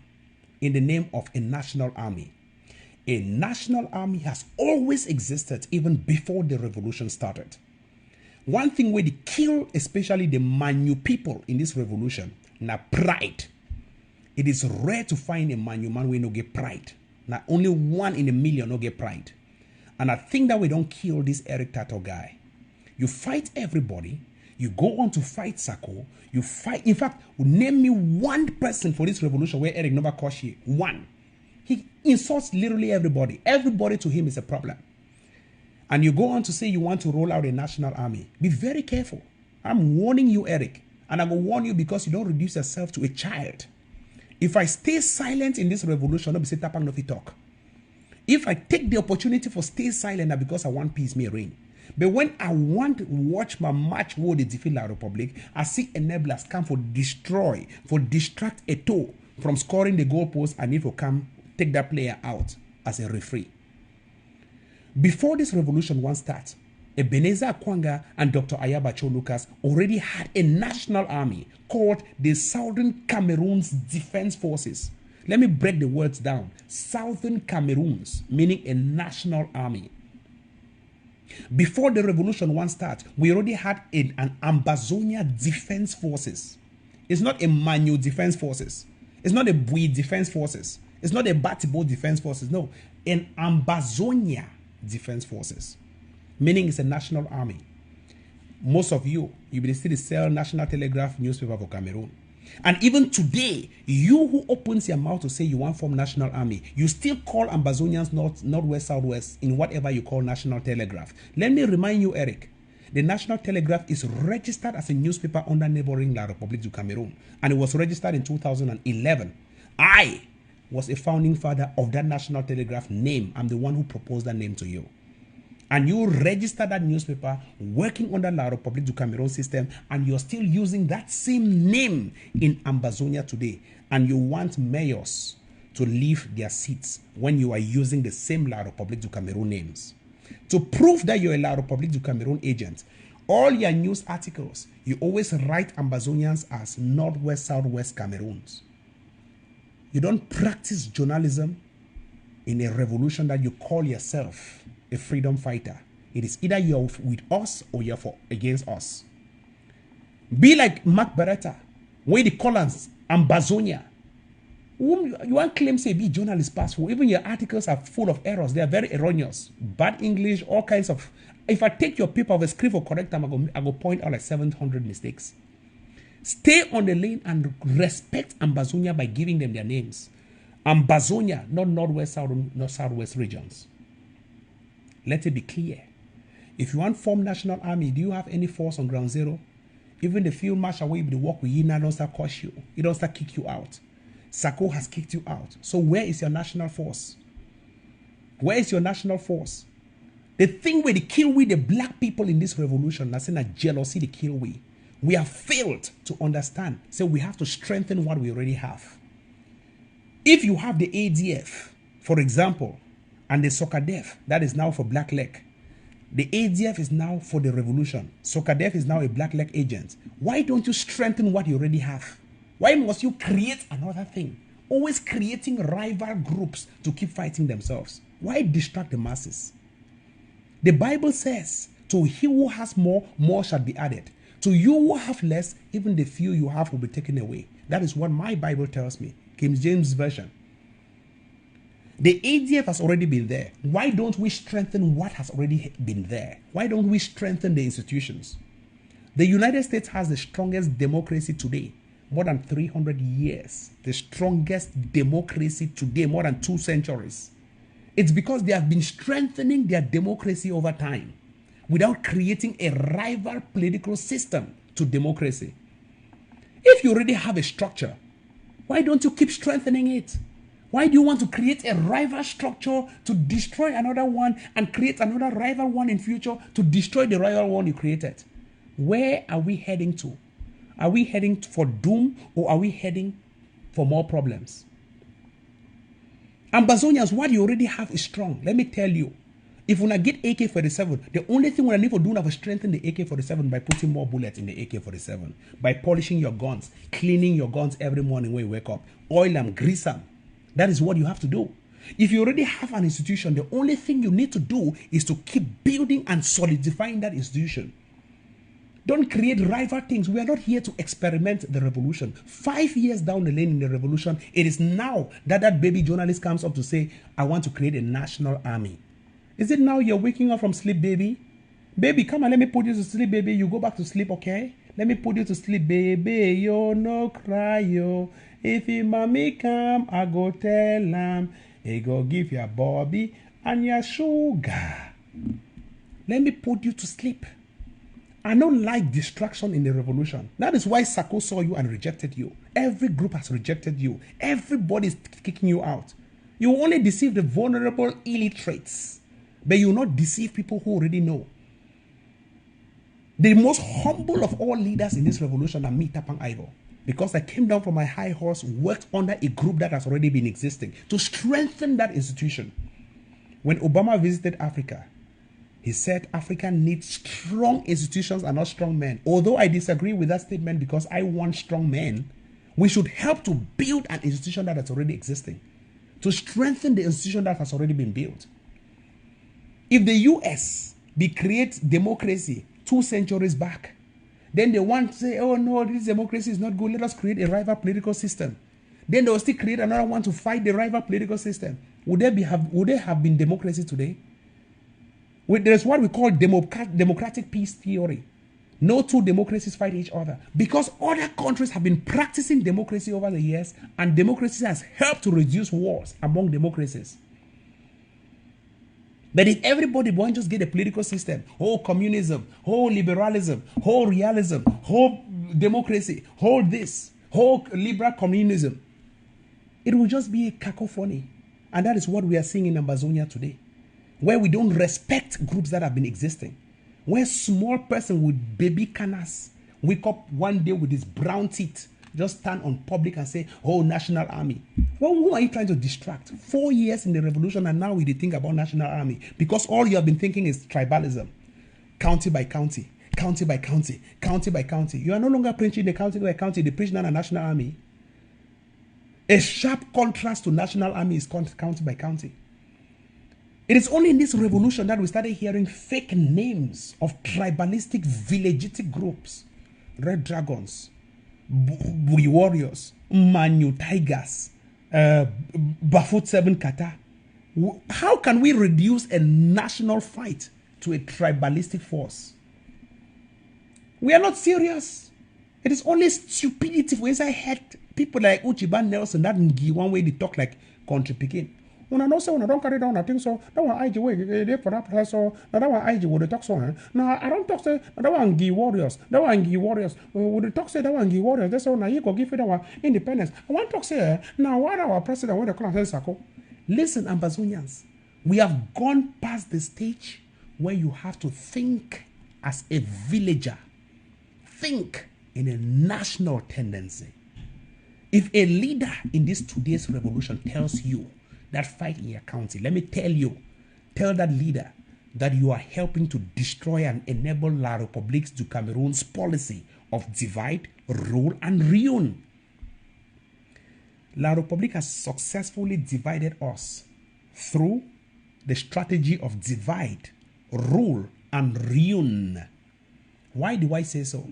in the name of a national army. A national army has always existed even before the revolution started. One thing where they kill, especially the Manu people in this revolution, na pride. It is rare to find a Manu man where no get pride. Now only 1 in a million no get pride. And I think that we don't kill this Eric Tataw guy. You fight everybody. You go on to fight Sako. You fight. In fact, name me one person for this revolution where Eric never caught you. One. He insults literally everybody. Everybody to him is a problem. And you go on to say you want to roll out a national army. Be very careful. I'm warning you, Eric. And I will warn you because you don't reduce yourself to a child. If I stay silent in this revolution, I'll be say Tapang Ivo talk. If I take the opportunity for stay silent, now because I want peace may reign. But when I want to watch my match war the defeat La Republic, I see enablers come for destroy, for distract a toe from scoring the goalpost. I need to come take that player out as a referee. Before this revolution once starts, Ebenezer Akwanga and Dr. Ayabacho Lucas already had a national army called the Southern Cameroon's Defense Forces. Let me break the words down. Southern Cameroons, meaning a national army. Before the revolution once starts, we already had an Ambazonia Defense Forces. It's not a Manu Defense Forces. It's not a Bui Defense Forces. It's not a Batibo Defense Forces. No, an Ambazonia Defense Forces, meaning it's a national army. Most of you will still sell National Telegraph newspaper for Cameroon. And even today, you who opens your mouth to say you want to form national army, you still call Ambazonians Northwest, Southwest in whatever you call National Telegraph. Let me remind you, Eric, the National Telegraph is registered as a newspaper under neighboring La République du Cameroon, and it was registered in 2011. I was a founding father of that National Telegraph name. I'm the one who proposed that name to you. And you registered that newspaper working under La République du Cameroon system, and you're still using that same name in Ambazonia today. And you want mayors to leave their seats when you are using the same La République du Cameroon names. To prove that you're a La République du Cameroon agent, all your news articles, you always write Ambazonians as Northwest, Southwest Cameroons. You don't practice journalism in a revolution that you call yourself a freedom fighter. It is either you're with us or you're against us. Be like Mark Beretta, where the columns Ambazonia. You want claim say be journalist passport. Even your articles are full of errors. They are very erroneous. Bad English, all kinds of. If I take your paper of a script for correct time, I go point out like 700 mistakes. Stay on the lane and respect Ambazonia by giving them their names. Ambazonia, not Northwest, not Southwest regions. Let it be clear. If you want to form national army, do you have any force on ground zero? Even the field marshal where you work with you now don't start curse you. He don't start kick you out. Sako has kicked you out. So where is your national force? Where is your national force? The thing where they kill we, the black people in this revolution, that's in a jealousy, they kill we. We have failed to understand. So we have to strengthen what we already have. If you have the ADF, for example, and the SOCADEF, that is now for Black Leg. The ADF is now for the revolution. SOCADEF is now a Black Leg agent. Why don't you strengthen what you already have? Why must you create another thing? Always creating rival groups to keep fighting themselves. Why distract the masses? The Bible says, to he who has more, more shall be added. To you who have less, even the few you have will be taken away. That is what my Bible tells me. King James Version. The ADF has already been there. Why don't we strengthen what has already been there? Why don't we strengthen the institutions? The United States has the strongest democracy today, more than 300 years. The strongest democracy today, more than 2 centuries. It's because they have been strengthening their democracy over time without creating a rival political system to democracy. If you already have a structure, why don't you keep strengthening it? Why do you want to create a rival structure to destroy another one and create another rival one in future to destroy the rival one you created? Where are we heading to? Are we heading for doom or are we heading for more problems? Ambazonians, what you already have is strong. Let me tell you. If we get AK-47, the only thing we need to do is to strengthen the AK-47 by putting more bullets in the AK-47, by polishing your guns, cleaning your guns every morning when you wake up, oil them, grease them. That is what you have to do. If you already have an institution, the only thing you need to do is to keep building and solidifying that institution. Don't create rival things. We are not here to experiment the revolution. 5 years down the lane in the revolution, it is now that that baby journalist comes up to say, I want to create a national army. Is it now you're waking up from sleep, baby? Baby, come on, let me put you to sleep, baby. You go back to sleep, okay? Let me put you to sleep, baby. Yo, no cry, yo. If your mommy come, I go tell him. He go give your Bobby and your sugar. Let me put you to sleep. I don't like distraction in the revolution. That is why Sako saw you and rejected you. Every group has rejected you. Everybody is kicking you out. You only deceive the vulnerable illiterates, but you will not deceive people who already know. The most humble of all leaders in this revolution are me, Tapang Ivo. Because I came down from my high horse, worked under a group that has already been existing to strengthen that institution. When Obama visited Africa, he said Africa needs strong institutions and not strong men. Although I disagree with that statement because I want strong men, we should help to build an institution that is already existing, to strengthen the institution that has already been built. If the US create democracy 2 centuries back, then they want to say, oh no, this democracy is not good. Let us create a rival political system. Then they will still create another one to fight the rival political system. Would there have been democracy today? There's what we call democratic peace theory. No two democracies fight each other because other countries have been practicing democracy over the years, and democracy has helped to reduce wars among democracies. But if everybody won't just get a political system, whole communism, whole liberalism, whole realism, whole democracy, whole this, whole liberal communism, it will just be a cacophony. And that is what we are seeing in Amazonia today, where we don't respect groups that have been existing. Where small person with baby canas wake up one day with his brown teeth, just stand on public and say, oh, national army. Well, who are you trying to distract? 4 years in the revolution, and now we think about national army because all you have been thinking is tribalism. County by county, county by county, county by county. You are no longer preaching the county by county, the preaching on a national army. A sharp contrast to national army is county by county. It is only in this revolution that we started hearing fake names of tribalistic, villagistic groups. Red Dragons, Buri Warriors, Manu Tigers, Bafut 7 Kata. How can we reduce a national fight to a tribalistic force? We are not serious. It is only stupidity. When I heard people like Uchiban Nelson, that Ngi, one way they talk like country picking. When I know so, when I don't carry down, I think so. That one IG way, they for that so. That one IG would talk so. No, I don't talk so. That one Gi Warriors. That one Gi Warriors. Would talk say that one Gi Warriors. That's all. Now you go give it that one independence. I want to talk say now what our president when the class Sako. Listen, Ambazonians, we have gone past the stage where you have to think as a villager. Think in a national tendency. If a leader in this today's revolution tells you that fight in your county, let me tell that leader that you are helping to destroy and enable La République du Cameroon's policy of divide, rule, and ruin. La République has successfully divided us through the strategy of divide, rule, and ruin. Why do I say so?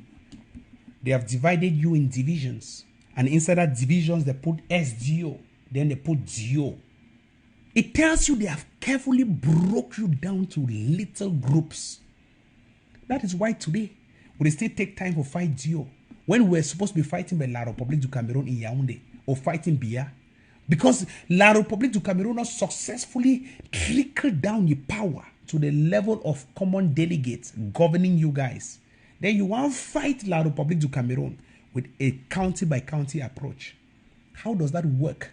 They have divided you in divisions, and inside that divisions they put SDO, then they put DO. It tells you they have carefully broke you down to little groups. That is why today we still take time for fight DO when we're supposed to be fighting by La République du Cameroon in Yaoundé or fighting Biya. Because La République du Cameroon has successfully trickled down the power to the level of common delegates governing you guys. Then you want to fight La République du Cameroon with a county by county approach. How does that work?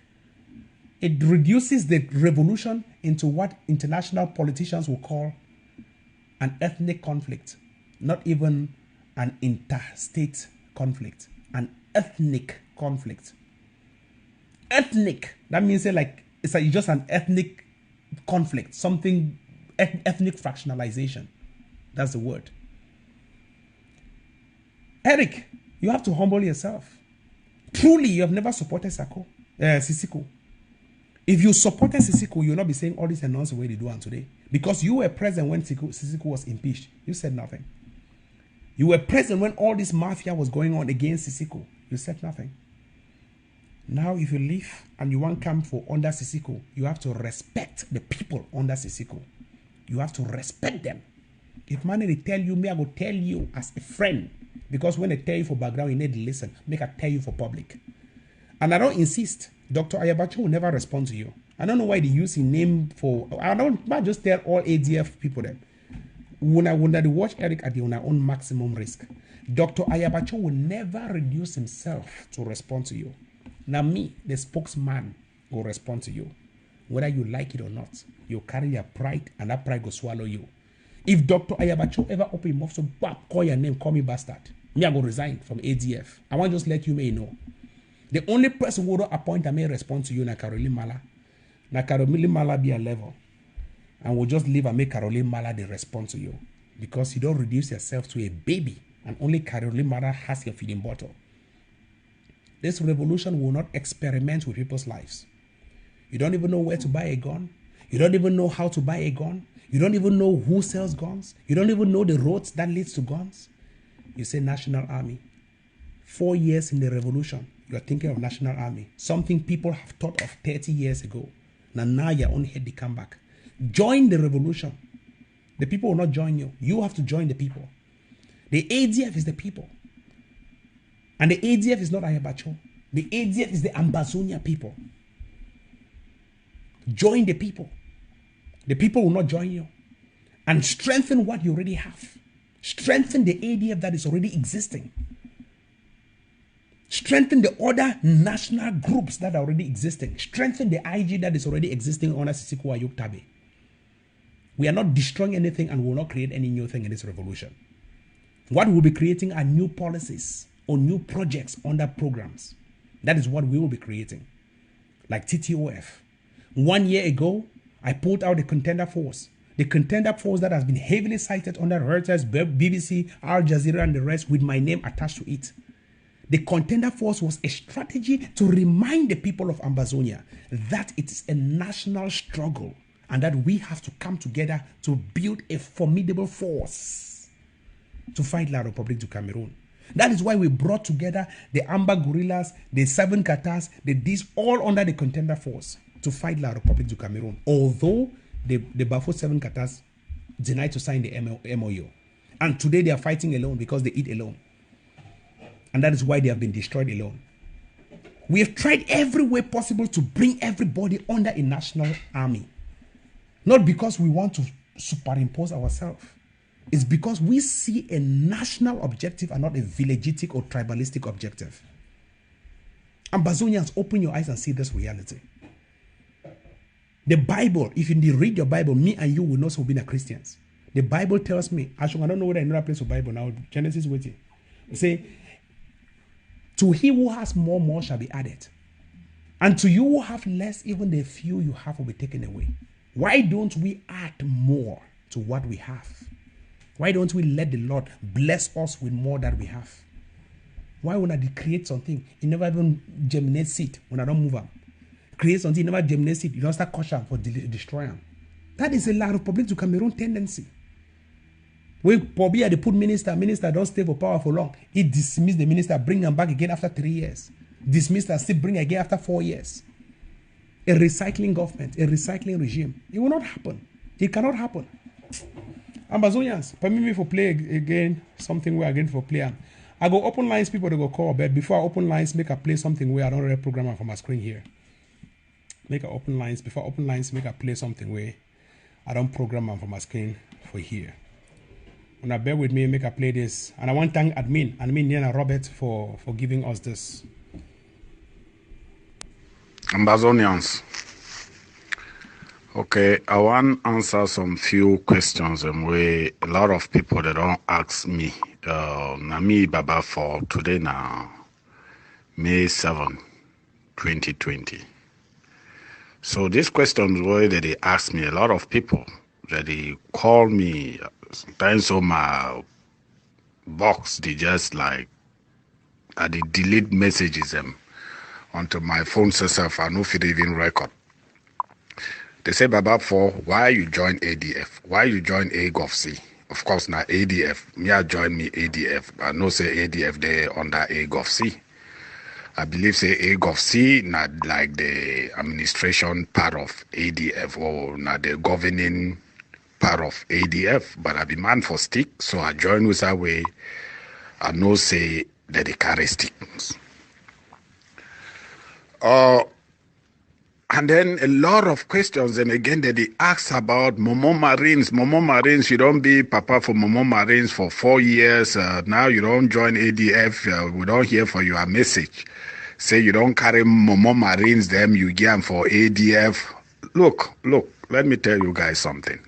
It reduces the revolution into what international politicians will call an ethnic conflict, not even an interstate conflict, an ethnic conflict. Ethnic, that means it's just an ethnic conflict, something ethnic fractionalization. That's the word. Eric, you have to humble yourself. Truly, you have never supported Sisiko. If you supported Sisiko, you'll not be saying all this and nonsense the way they do on today. Because you were present when Sisiko was impeached. You said nothing. You were present when all this mafia was going on against Sisiko. You said nothing. Now, if you leave and you want to come for under Sisiko, you have to respect the people under Sisiko. You have to respect them. If man they tell you, me I go tell you as a friend. Because when they tell you for background, you need to listen. Make I tell you for public. And I don't insist. Dr. Ayabacho will never respond to you. I don't know why they use his name for. I don't just tell all ADF people that when they watch Eric at their own maximum risk. Dr. Ayabacho will never reduce himself to respond to you. Now me, the spokesman, will respond to you. Whether you like it or not, you carry your pride and that pride will swallow you. If Dr. Ayabacho ever open his mouth to call your name, call me bastard, me I go resign from ADF. I want to just let you may know. The only person who will appoint and may respond to you na Caroline Mala. Na Caroline Mala be a level. And we'll just leave and make Caroline Mala the respond to you. Because you don't reduce yourself to a baby. And only Caroline Mala has your feeding bottle. This revolution will not experiment with people's lives. You don't even know where to buy a gun. You don't even know how to buy a gun. You don't even know who sells guns. You don't even know the roads that leads to guns. You say National Army. 4 years in the revolution, you are thinking of National Army. Something people have thought of 30 years ago. Now your own head they come back. Join the revolution. The people will not join you. You have to join the people. The ADF is the people. And the ADF is not Ayabacho. The ADF is the Ambazonia people. Join the people. The people will not join you. And strengthen what you already have. Strengthen the ADF that is already existing. Strengthen the other national groups that are already existing. Strengthen the IG that is already existing under Sisiku Ayuk Tabe. We are not destroying anything and will not create any new thing in this revolution. What we'll be creating are new policies or new projects under programs. That is what we will be creating. Like TTOF. 1 year ago, I pulled out the contender force. The contender force that has been heavily cited under Reuters, BBC, Al Jazeera, and the rest with my name attached to it. The contender force was a strategy to remind the people of Ambazonia that it is a national struggle and that we have to come together to build a formidable force to fight La République du Cameroon. That is why we brought together the Amba Guerrillas, the 7 Qatas, the Dis, all under the contender force to fight La République du Cameroon. Although the Bafo 7 Qatas denied to sign the MOU. And today they are fighting alone because they eat alone. And that is why they have been destroyed alone. We have tried every way possible to bring everybody under a national army. Not because we want to superimpose ourselves. It's because we see a national objective and not a villagistic or tribalistic objective. Ambazonians, open your eyes and see this reality. The Bible, if you read your Bible, me and you will not be Christians. The Bible tells me, I don't know whether another place of Bible now, Genesis waiting. Say, to he who has more shall be added. And to you who have less, even the few you have will be taken away. Why don't we add more to what we have? Why don't we let the Lord bless us with more that we have? Why would I create something? You never even germinate seed when I don't move them. Create something, you never germinate seed, you don't start caution for destroy them. That is a La République du Cameroon tendency. When probably they put minister don't stay for power for long. He dismiss the minister, bring them back again after 3 years. Dismiss and still bring again after 4 years. A recycling government, a recycling regime. It will not happen. It cannot happen. Ambazonians, permit me for play again something where again for play. I go open lines, people they go call, but before I open lines, make I play something where I don't really program for my screen here. Make I open lines, before I open lines, make I play something where I don't program for my screen for here. When I bear with me, make I play this. And I want to thank admin Nina Robert for giving us this. Ambazonians. Okay, I want to answer some few questions and where a lot of people that don't ask me. Me Baba for today now, May 7, 2020. So this question where they ask me, a lot of people that they call me. Sometimes on my box, they just like, they delete messages onto my phone itself. I know if it even record. They say, Baba, for why you join ADF? Why you join AGOFC? Of course, now ADF. Me, I join me ADF. I know say ADF they under AGOFC. I believe say AGOFC not like the administration part of ADF or not the governing part of ADF, but I be man for stick, so I join with that way. I know say that they carry sticks. And then a lot of questions, and again that they ask about Momo Marines. Momo Marines, you don't be papa for Momo Marines for 4 years. Now you don't join ADF. We don't hear for your message. Say you don't carry Momo Marines, them you give them for ADF. Look, let me tell you guys something.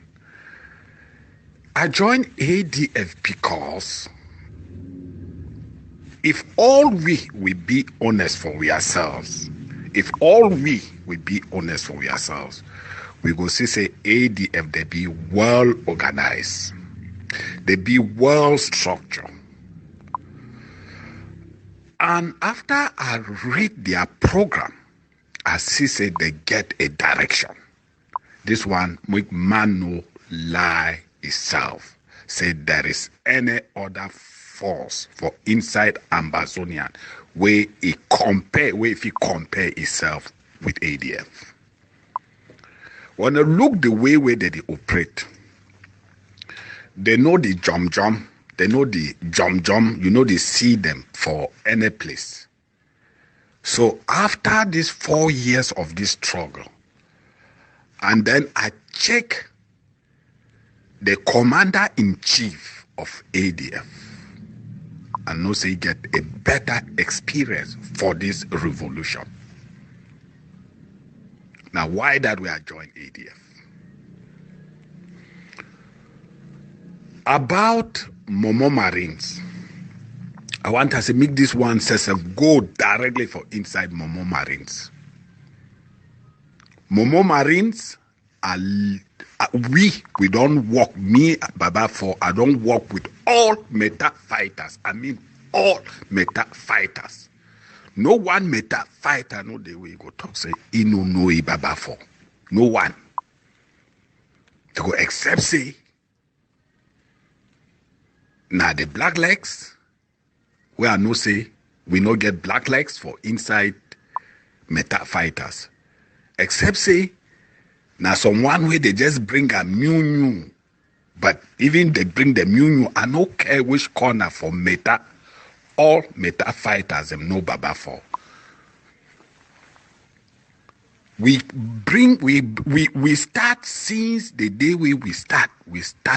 I joined ADF because if all we will be honest for ourselves, if all we will be honest for ourselves, we go see say ADF, they be well organized, they be well structured. And after I read their program, I see say they get a direction. This one make man no lie itself. Say there is any other force for inside Ambazonian where it compare, where if it compare itself with ADF. When I look the way where they operate, they know the jump, They know the jump, you know, they see them for any place. So after these 4 years of this struggle, and then I check the commander-in-chief of ADF, and know say get a better experience for this revolution. Now, why that we are joining ADF? About Momo Marines, I want us to make this one go directly for inside Momo Marines. Momo Marines are we don't work, me Baba for I don't work with all meta fighters. I mean all meta fighters. No one meta fighter no the way you go talk say inu no Baba for. No one. To go except say now the black legs, we are no say we no get black legs for inside meta fighters. Except say now someone where they just bring a new, but even they bring the new, I no care which corner for meta, all meta fighters them no Baba for. We start since the day we start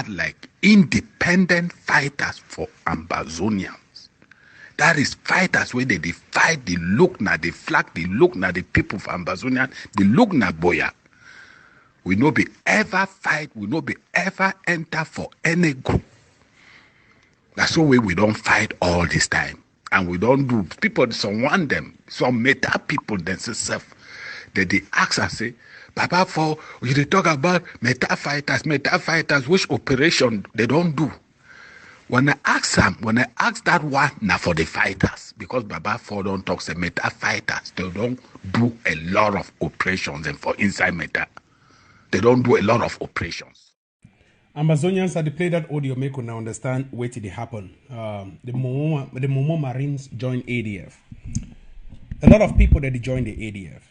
like independent fighters for Ambazonians. That is fighters where they fight, they look na the flag, they look na the people of Ambazonian, they look na Boya. We no be ever fight, we no be ever enter for any group. That's why we don't fight all this time. And we don't do people, some meta people themselves. They ask us, say, Papa, for you they talk about meta fighters, which operation they don't do. When I ask that one, now for the fighters, because Baba for don't talk say meta fighters, they don't do a lot of operations and for inside meta. They don't do a lot of operations. Amazonians at the play that audio make now understand where did it happen. The Momo Marines joined ADF. A lot of people that they joined the ADF.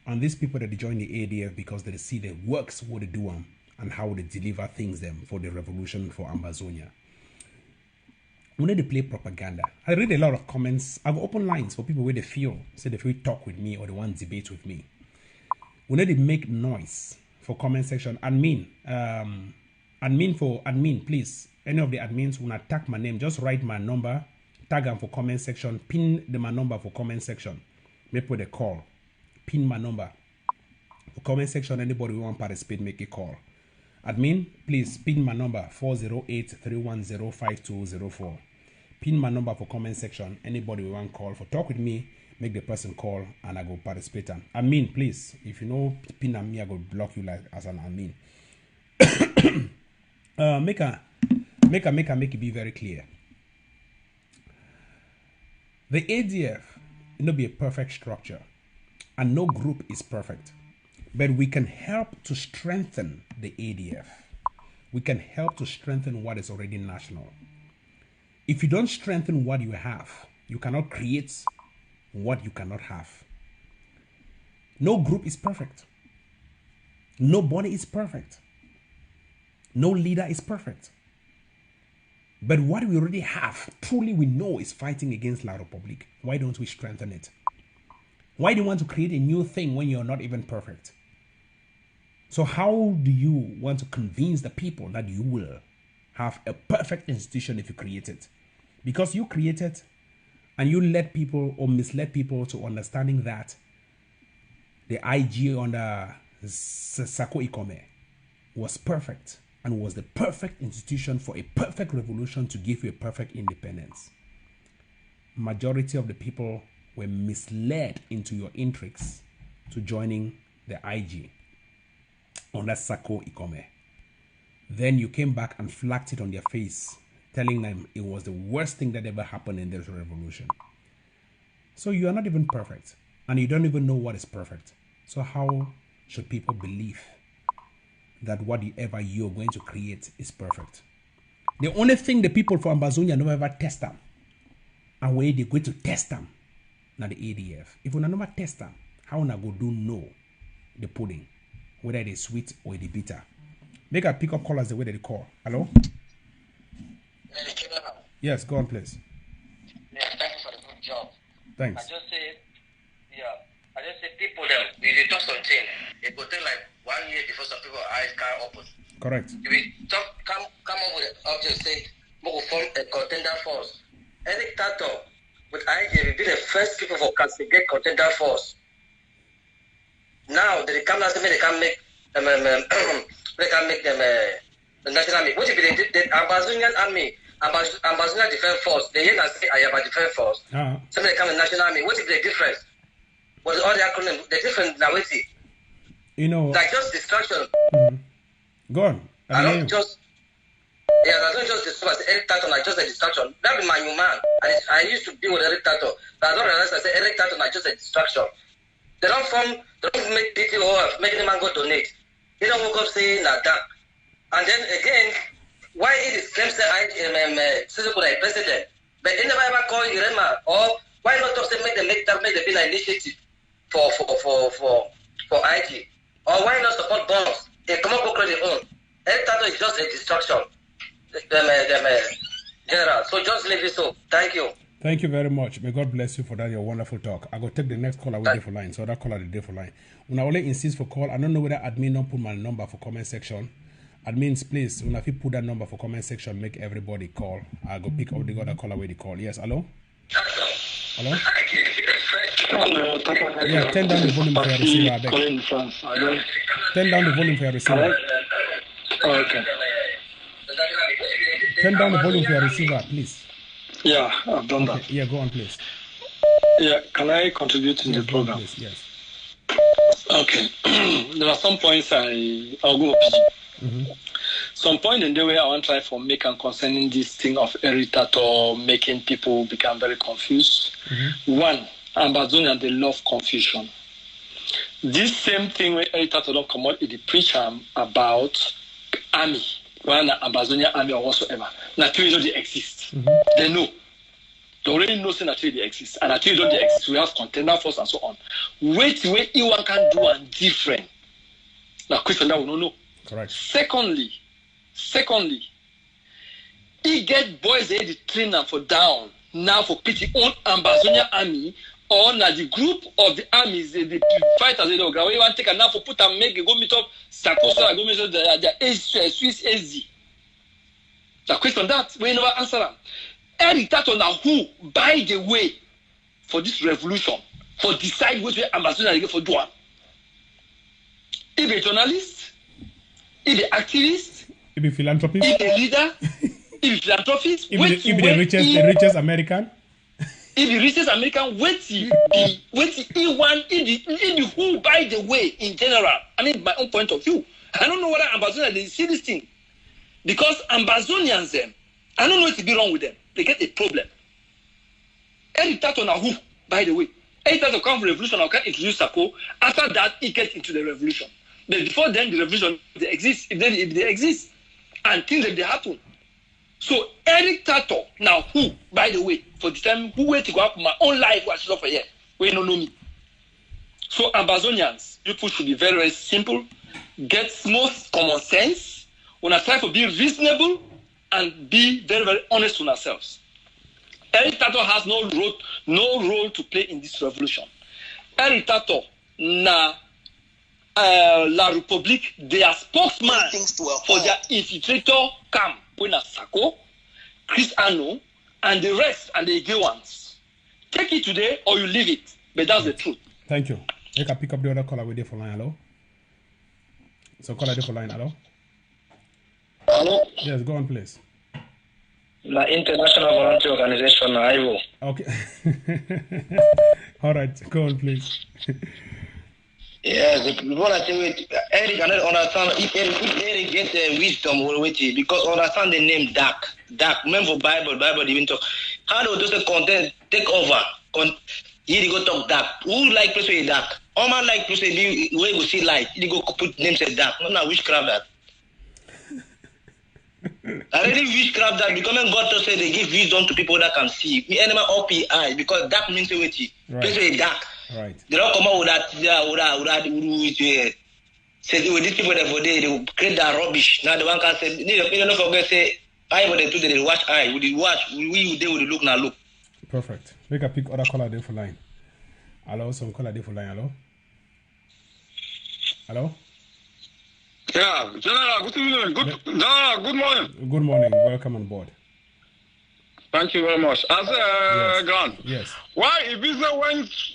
And these people that they join the ADF because they see the works, what they do and how they deliver things them for the revolution for Amazonia. When they play propaganda, I read a lot of comments. I've opened lines for people where they feel, say they feel talk with me or they want debate with me. When they make noise for comment section, admin, please, any of the admins who attack my name, just write my number, tag them for comment section, pin my number for comment section, make put a call. Pin my number for comment section. Anybody who want to participate, make a call. Admin, please pin my number 408-310-5204. Pin my number for comment section. Anybody who want to call for talk with me, make the person call and I go participate. Admin, please, if you know pin on me, I go block you like as an admin. Make it be very clear. The ADF will not be a perfect structure. And no group is perfect. But we can help to strengthen the ADF. We can help to strengthen what is already national. If you don't strengthen what you have, you cannot create what you cannot have. No group is perfect. Nobody is perfect. No leader is perfect. But what we already have, truly we know, is fighting against La Republique. Why don't we strengthen it? Why do you want to create a new thing when you're not even perfect? So how do you want to convince the people that you will have a perfect institution if you create it? Because you create it and you led people or misled people to understanding that the IG under Sako Ikome was perfect and was the perfect institution for a perfect revolution to give you a perfect independence. Majority of the people were misled into your intrigues to joining the IG under Sako Ikome. Then you came back and flagged it on their face, telling them it was the worst thing that ever happened in this revolution. So you are not even perfect, and you don't even know what is perfect. So how should people believe that whatever you're going to create is perfect? The only thing the people from Ambazonia never ever test them, and where they're going to test them, now the ADF. If we never test them, how we go do know the pudding, whether it is sweet or it is bitter? Make a pick up callers the way they call. Hello? Yes, go on, please. Yeah, thank you for the good job. Thanks. I just say people that we talk something, it will take like 1 year before some people eyes can open. Correct. If we talk, come up with an object, say, we will form a contender force. Eric Tataw with IG will be the first people for castigate contender force. Now they come and say they can make them the national army. What if they did the Ambazonian army, Ambazonian defense force? They hear and say I am a defense force. So they come the national army. What is the difference? What is all the acronym? The difference now is it? You know, like just distraction. Go on. I don't just distract Eric Tataw, like just a distraction. That be my new man. I used to be with Eric Tataw, but I don't realize I say Eric Tataw like just a distraction. They don't make PTO, make the man go donate. He don't woke up saying that. And then again, why it is claims that I am president, but they never ever call Irema, or why not say make the bill initiative for IG, or why not support bonds? They come up with credit own. Eric Tataw is just a distraction, general. So just leave it so. Thank you. Thank you very much. May God bless you for that, your wonderful talk. I go take the next caller with day for line. So that caller the day for line. When I only insist for call, I don't know whether admin don't put my number for comment section. Admins, please, when I put that number for comment section, make everybody call. I go pick up the other caller with the call. Yes, hello? Hello? Yeah, turn down the volume for your receiver, I beg. Turn down the volume for your receiver. Okay. Turn down the volume for your receiver, please. Yeah, I've done that. Yeah, go on, please. Yeah, can I contribute to the program? Please, yes. Okay. There are some points I'll go PG. Some point in the way I want to try for make and concerning this thing of Eric Tataw making people become very confused. One, Ambazonia, they love confusion. This same thing when Eric Tataw don't come out in the preacher about army, one Ambazonia army or whatsoever. Naturally, they exist. They know. They already know that they exist. And naturally, they exist. We have contender force and so on. Wait, anyone can do and different. Now, question that we don't know. Correct. Secondly, he get boys there the trainer for down now for PT own Ambazonia army or now the group of the armies the fighters they don't we want to take now for put and make go meet up Sakosa go meet up the Swiss SZ. The question that we never answer them. Eric Tataw now who by the way for this revolution for decide which way Ambazonia get for do one. If a journalist, if an activist, if a philanthropist, if a leader, if a philanthropist, if the richest American, if the richest American, if who by the way in general, I mean my own point of view. I don't know whether Ambazonia they see this thing. Because Ambazonians them, I don't know what to be wrong with them. They get a problem. Eric Tataw now who, by the way, Eric Tataw come from revolution, I can introduce Sako. After that, he gets into the revolution. But before then, the revolution they exist. If they exist, and things that they happen. So Eric Tataw now who, by the way, for the time who wait to go up my own life was for here. We don't know me. So Ambazonians, people should be very, very simple, get most common sense, when I try to be reasonable and be very, very honest with ourselves. Eric Tataw has no role to play in this revolution. Eric Tataw na La République, their spokesman for their infiltrator camp, when Sako, Chris Ano, and the rest and the gay ones. Take it today or you leave it. But that's the truth. Thank you. You can pick up the other caller with you for line. Hello? So caller for line. Hello? Hello? Yes, go on, please. The International Volunteer Organization, Ivo. Okay. All right, go on, please. Yes, what I think Eric, I don't understand if Eric get wisdom with it because understand the name Dark. Remember Bible even talk. How do those content take over? He go talk dark. Who like to say dark? All man like to say where we see light. He go put name say dark. No, witchcraft that. I really witchcraft that because when God to say they give wisdom to people that can see. Me animal OPI because dark means what it. Say dark. Right. They don't come out with that say with these people that for they will create that rubbish. Now the one can say, you don't forget say I would do the watch eye. We did watch. We would look now look. Perfect. Make a pick other color there for line. Hello, some color there for line. Hello. Hello. Yeah, General, good evening. Good morning. Good morning. Welcome on board. Thank you very much. As Yes. Gan, Yes. why if it's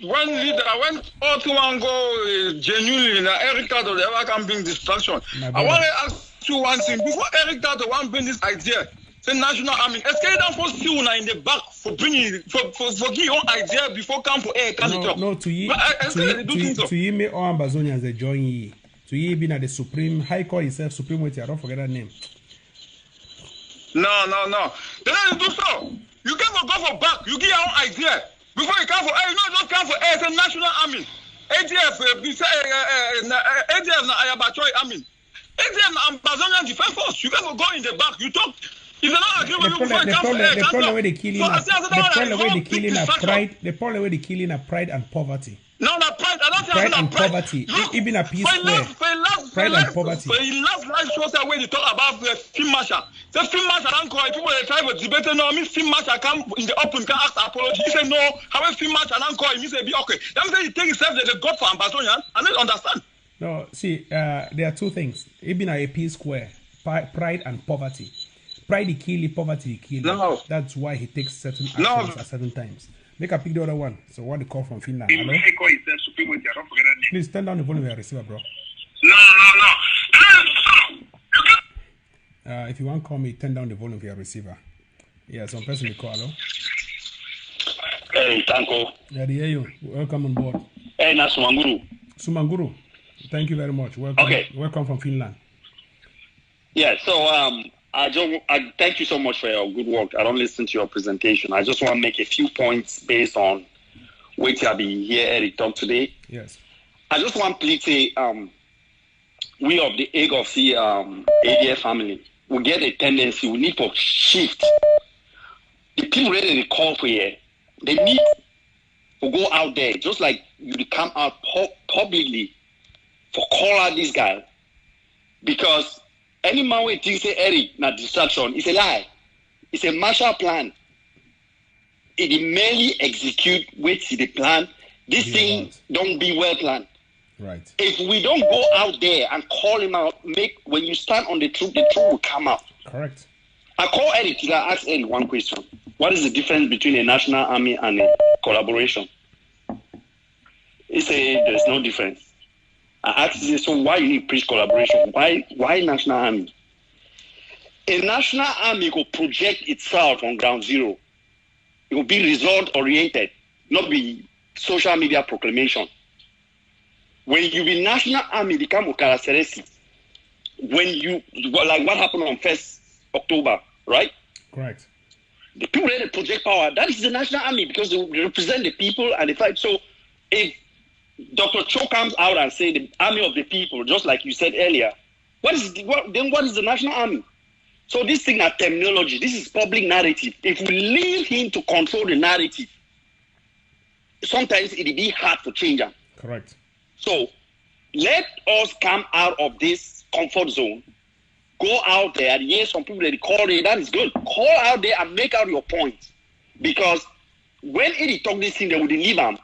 when all to one go genuinely now Eric Tataw ever can bring distraction. I want to ask you one thing before Eric Tataw want bring this idea. Say national army. Escape down for still in the back for bringing for give your idea before come for air candidate. No, to you, me or Ambazonians they join ye. To you being at the Supreme High Court itself, Supreme Court, I don't forget that name. No. They don't do so. You can't go for back. You give your own idea. Before you come for air, you not just come for air, it's a national army. ADF, ADF na Ayabachoy army. ADF na Ambazonian Defense Force. You can't go in the back. You talk. If they're not agreeing with you before you come for air, the problem where they killing are pride and poverty. No, not pride. I don't think Pride and pride. poverty. Look, Even a peace square. Pride and poverty. For the last live show that when you talk about the film marshal. The film marshal don't call people they try to debate. No, I mean film marshal come in the open can ask apology. He said no. How film marshal don't call him? He said be okay. That means he take himself as a god for Ambazonian. I don't understand. No, see, there are two things. Even a peace square, pride and poverty. Pride he kill you, poverty he kill you. No. That's why he takes certain actions at certain times. Make a pick the other one. So what the call from Finland? Hello? Please turn down the volume of your receiver, bro. No. If you want to call me, turn down the volume of your receiver. Yeah, some person will call. Hello? Hey, Tanko. Yeah, they hear you. Welcome on board. Hey, Nasumanguru. Sumanguru, thank you very much. Welcome. Okay. Welcome from Finland. Yeah, so I thank you so much for your good work. I don't listen to your presentation. I just want to make a few points based on what you have been here, Eric talk today. Yes. I just want to say, we of the egg of the ADF family, we get a tendency, we need to shift. The people ready to call for here, they need to go out there, just like you come out publicly for call out this guy. Because any man who thinks say Eric na distraction, it's a lie. It's a Marshall plan. It merely execute with the plan. This thing don't be well planned. Right. If we don't go out there and call him out, when you stand on the truth will come out. Correct. I call Eric to ask Eric one question. What is the difference between a national army and a collaboration? He said there's no difference. I asked him, so why you need preach collaboration? Why national army? A national army will project itself on ground zero. It will be result oriented, not be social media proclamation. When you be national army, become a characteristic. When you, like what happened on 1st October, right? Correct. The people that project power, that is the national army because they represent the people and the fight. So if Dr. Cho comes out and say the army of the people, just like you said earlier, what is the national army? So this thing are terminology. This is public narrative. If we leave him to control the narrative, sometimes it'll be hard to change them. Correct. So let us come out of this comfort zone. Go out there. Yes, some people that call it, that is good. Call out there and make out your point. Because when it talk this thing, they will leave them.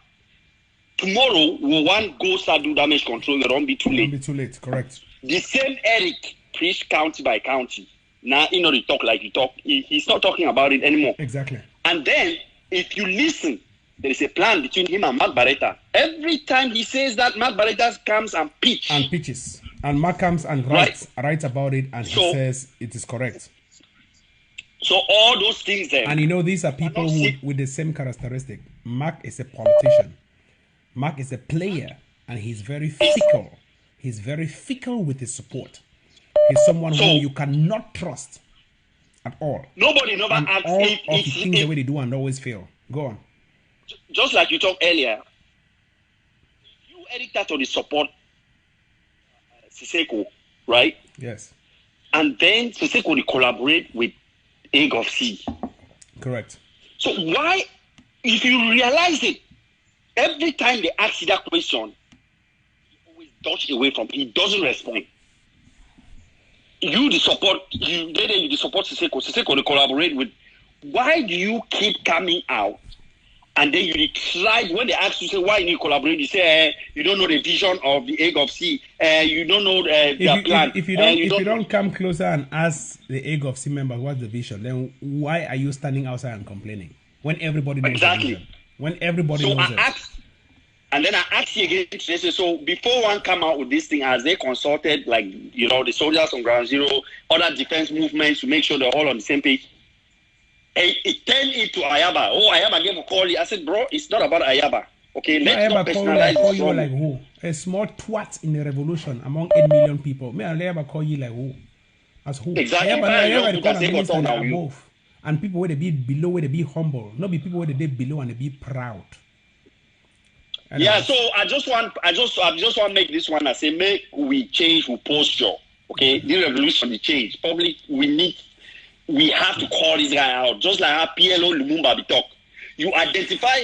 Tomorrow, we want go start do damage control. It won't be too late. It won't be too late. Correct. The same Eric preach county by county. Now, he talk like you talk. He's not talking about it anymore. Exactly. And then, if you listen, there is a plan between him and Mark Barretta. Every time he says that, Mark Barretta comes and pitches. And Mark comes and writes about it, and he says it is correct. So all those things there. And these are people with the same characteristic. Mark is a politician. Mark is a player, and he's very fickle. He's very fickle with his support. He's someone who you cannot trust at all. Nobody never asks all of the things the way they do and always fail. Go on. Just like you talked earlier, you Eric Tataw the support Siseko, right? Yes. And then Siseko will collaborate with Egg of C. Correct. So why, if you realize it, every time they ask you that question, he always dodge away from it. He doesn't respond. you the support, you the support Siseko to collaborate with. Why do you keep coming out? And then you try, when they ask you, say, why you need to collaborate, you say, you don't know the vision of the egg of sea, you don't know their plan. If you don't come closer and ask the egg of sea members what's the vision, then why are you standing outside and complaining? When everybody knows the vision. When everybody knows it. And then I asked you again today, so before one come out with this thing, as they consulted, like, you know, the soldiers on Ground Zero, other defense movements to make sure they're all on the same page, it turned into Ayaba. Oh, Ayaba gave a call. I said, bro, it's not about Ayaba. Okay, let's not personalize call you like who? A small twat in the revolution among 8 million people. May Ayaba call you like who? As who? Exactly. Ayaba above. And people where they be below, where they be humble. Not be people where they be below and they be proud. And yeah, so I just want to make this one. I say, make we change we posture. Okay, the revolution, the change. Probably we have to call this guy out, just like how PLO Lumumba be talk. You identify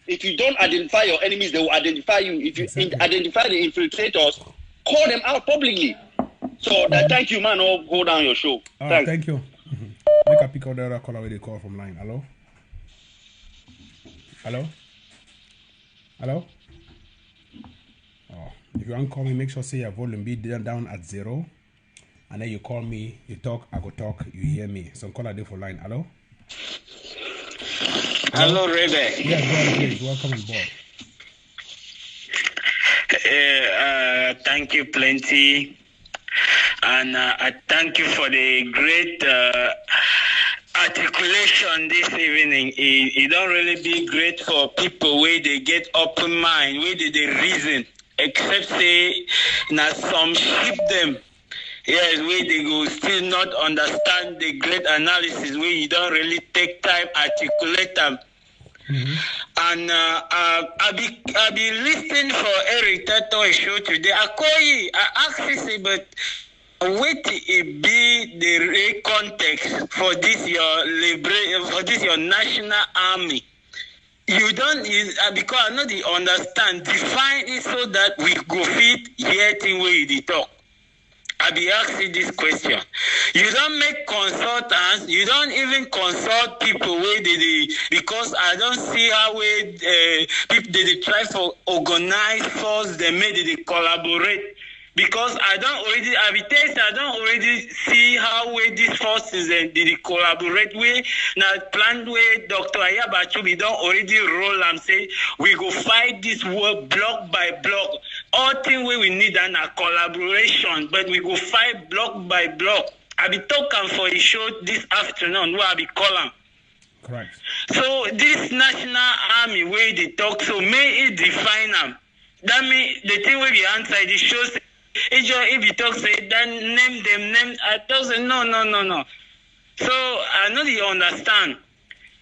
if you don't identify your enemies, they will identify you. If you identify the infiltrators, call them out publicly. So thank you, man. I'll go down your show. Thanks. Thank you. Make a pick out the other caller where they call from line. Hello? Hello? Hello? Oh, if you want to call me, make sure say your volume be down at 0. And then you call me, you talk, I go talk, you hear me. Some caller there for line. Hello? Hello, Rebe. Yeah, go ahead, please. Welcome on board. Thank you plenty. And I thank you for the great articulation this evening. It don't really be great for people where they get open mind, where they reason, except say, now some ship them. Yes, where they go still not understand the great analysis, where you don't really take time articulate them. Mm-hmm. And I be listening for Eric Tataw show today. I call you, I ask you, but wait it be the real context for this your national army. You don't because I know they understand. Define it so that we go fit hear thing where you talk. I be asking this question. You don't make consultants. You don't even consult people where because I don't see how people they try for organize force. They they collaborate. Because I don't already see how these forces and they collaborate with. Now plan where Dr. Ayabachu we don't already roll and say we go fight this war block by block. All thing we need a collaboration, but we go fight block by block. I be talking for a show this afternoon where I be calling. Correct. So this national army where they talk, so may it define them. That means the thing will be answered. It shows. If you talk, say, then name them. I tell say, no. So I know you understand.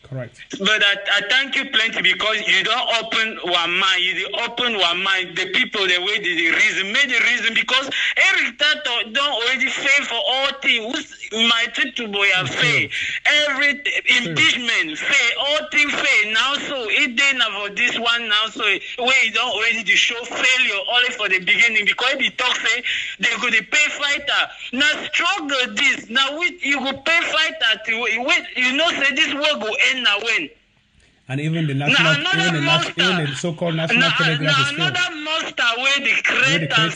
Correct. But I thank you plenty because you don't open one mind. You open one mind. The people, the way they reason, made the reason because Eric Tataw don't already fail for all things. My trip to boy have failed. Every impeachment fail. All things fail. Now so it then for this one now so where you don't already show failure only for the beginning because if you talk say they go to pay fighter. Now struggle this. Now you go pay fighter to wait. You know say this war go end. Win. And even the so-called national telegraph is failed. Another monster where the creators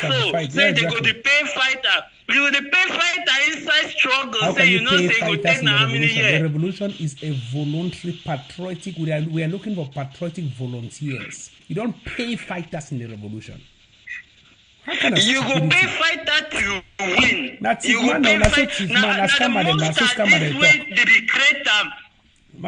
say they go to pay fighter. You the pay fighter inside struggle. How say can you say go take how many years? The revolution is a voluntary patriotic. We are looking for patriotic volunteers. You don't pay fighters in the revolution. You go pay fighter to win. That's you go pay fighter. Now the monster this way they create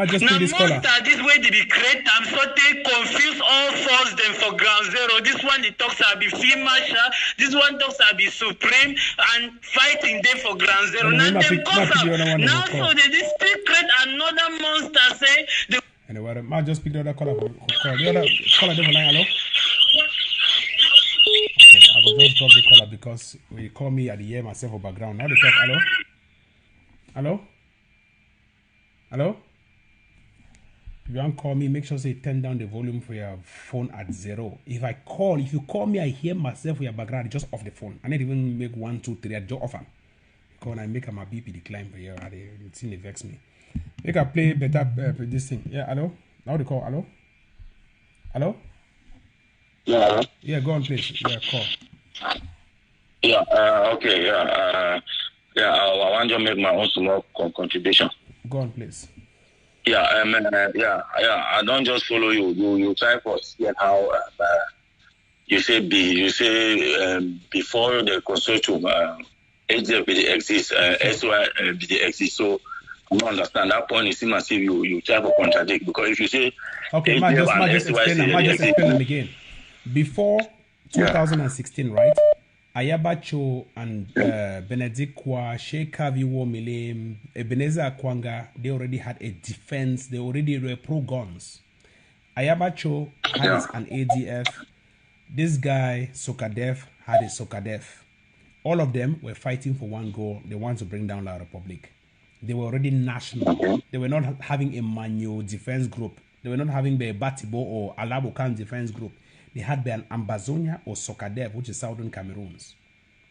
Just now, this way they be create so they confuse all force them for ground zero. This one it talks about be field marshal, this one talks about be supreme and fighting them for ground zero. Now them cause now so they still create another monster say the anyway, I just pick the other caller. The other caller there line, hello? Okay, I will just drop the caller because we call me at the air myself for background. Now they talk, hello? Hello? Hello? If you want to call me, make sure you turn down the volume for your phone at 0. If you call me, I hear myself for your background, just off the phone. I need even make 1, 2, 3, I just off them. call and I make my BP decline for you. It's in vex me. Make a play better this thing. Yeah, hello? Now the call. Hello? Hello? Yeah. Yeah, go on, please. Yeah, call. Yeah. Okay. Yeah. I want to make my own small contribution. Go on, please. Yeah. I don't just follow you. You try for see how you say before the consortium HDFBD exists, SYBD exists. So I don't understand that point. It seems as if you try to contradict, because if you say okay, just explain them again. Before 2016, right? Ayabacho and Benedict Kwa, Sheikh Kaviwo Milem, Ebenezer Akwanga, they already had a defense. They already were pro-guns. Ayabacho had an ADF. This guy, Sokadef, had a Sokadef. All of them were fighting for one goal. They want to bring down La Republic. They were already national. They were not having a manual defense group. They were not having the Batibo or Alabokan defense group. They had an Ambazonia or Sokadev, which is Southern Cameroons.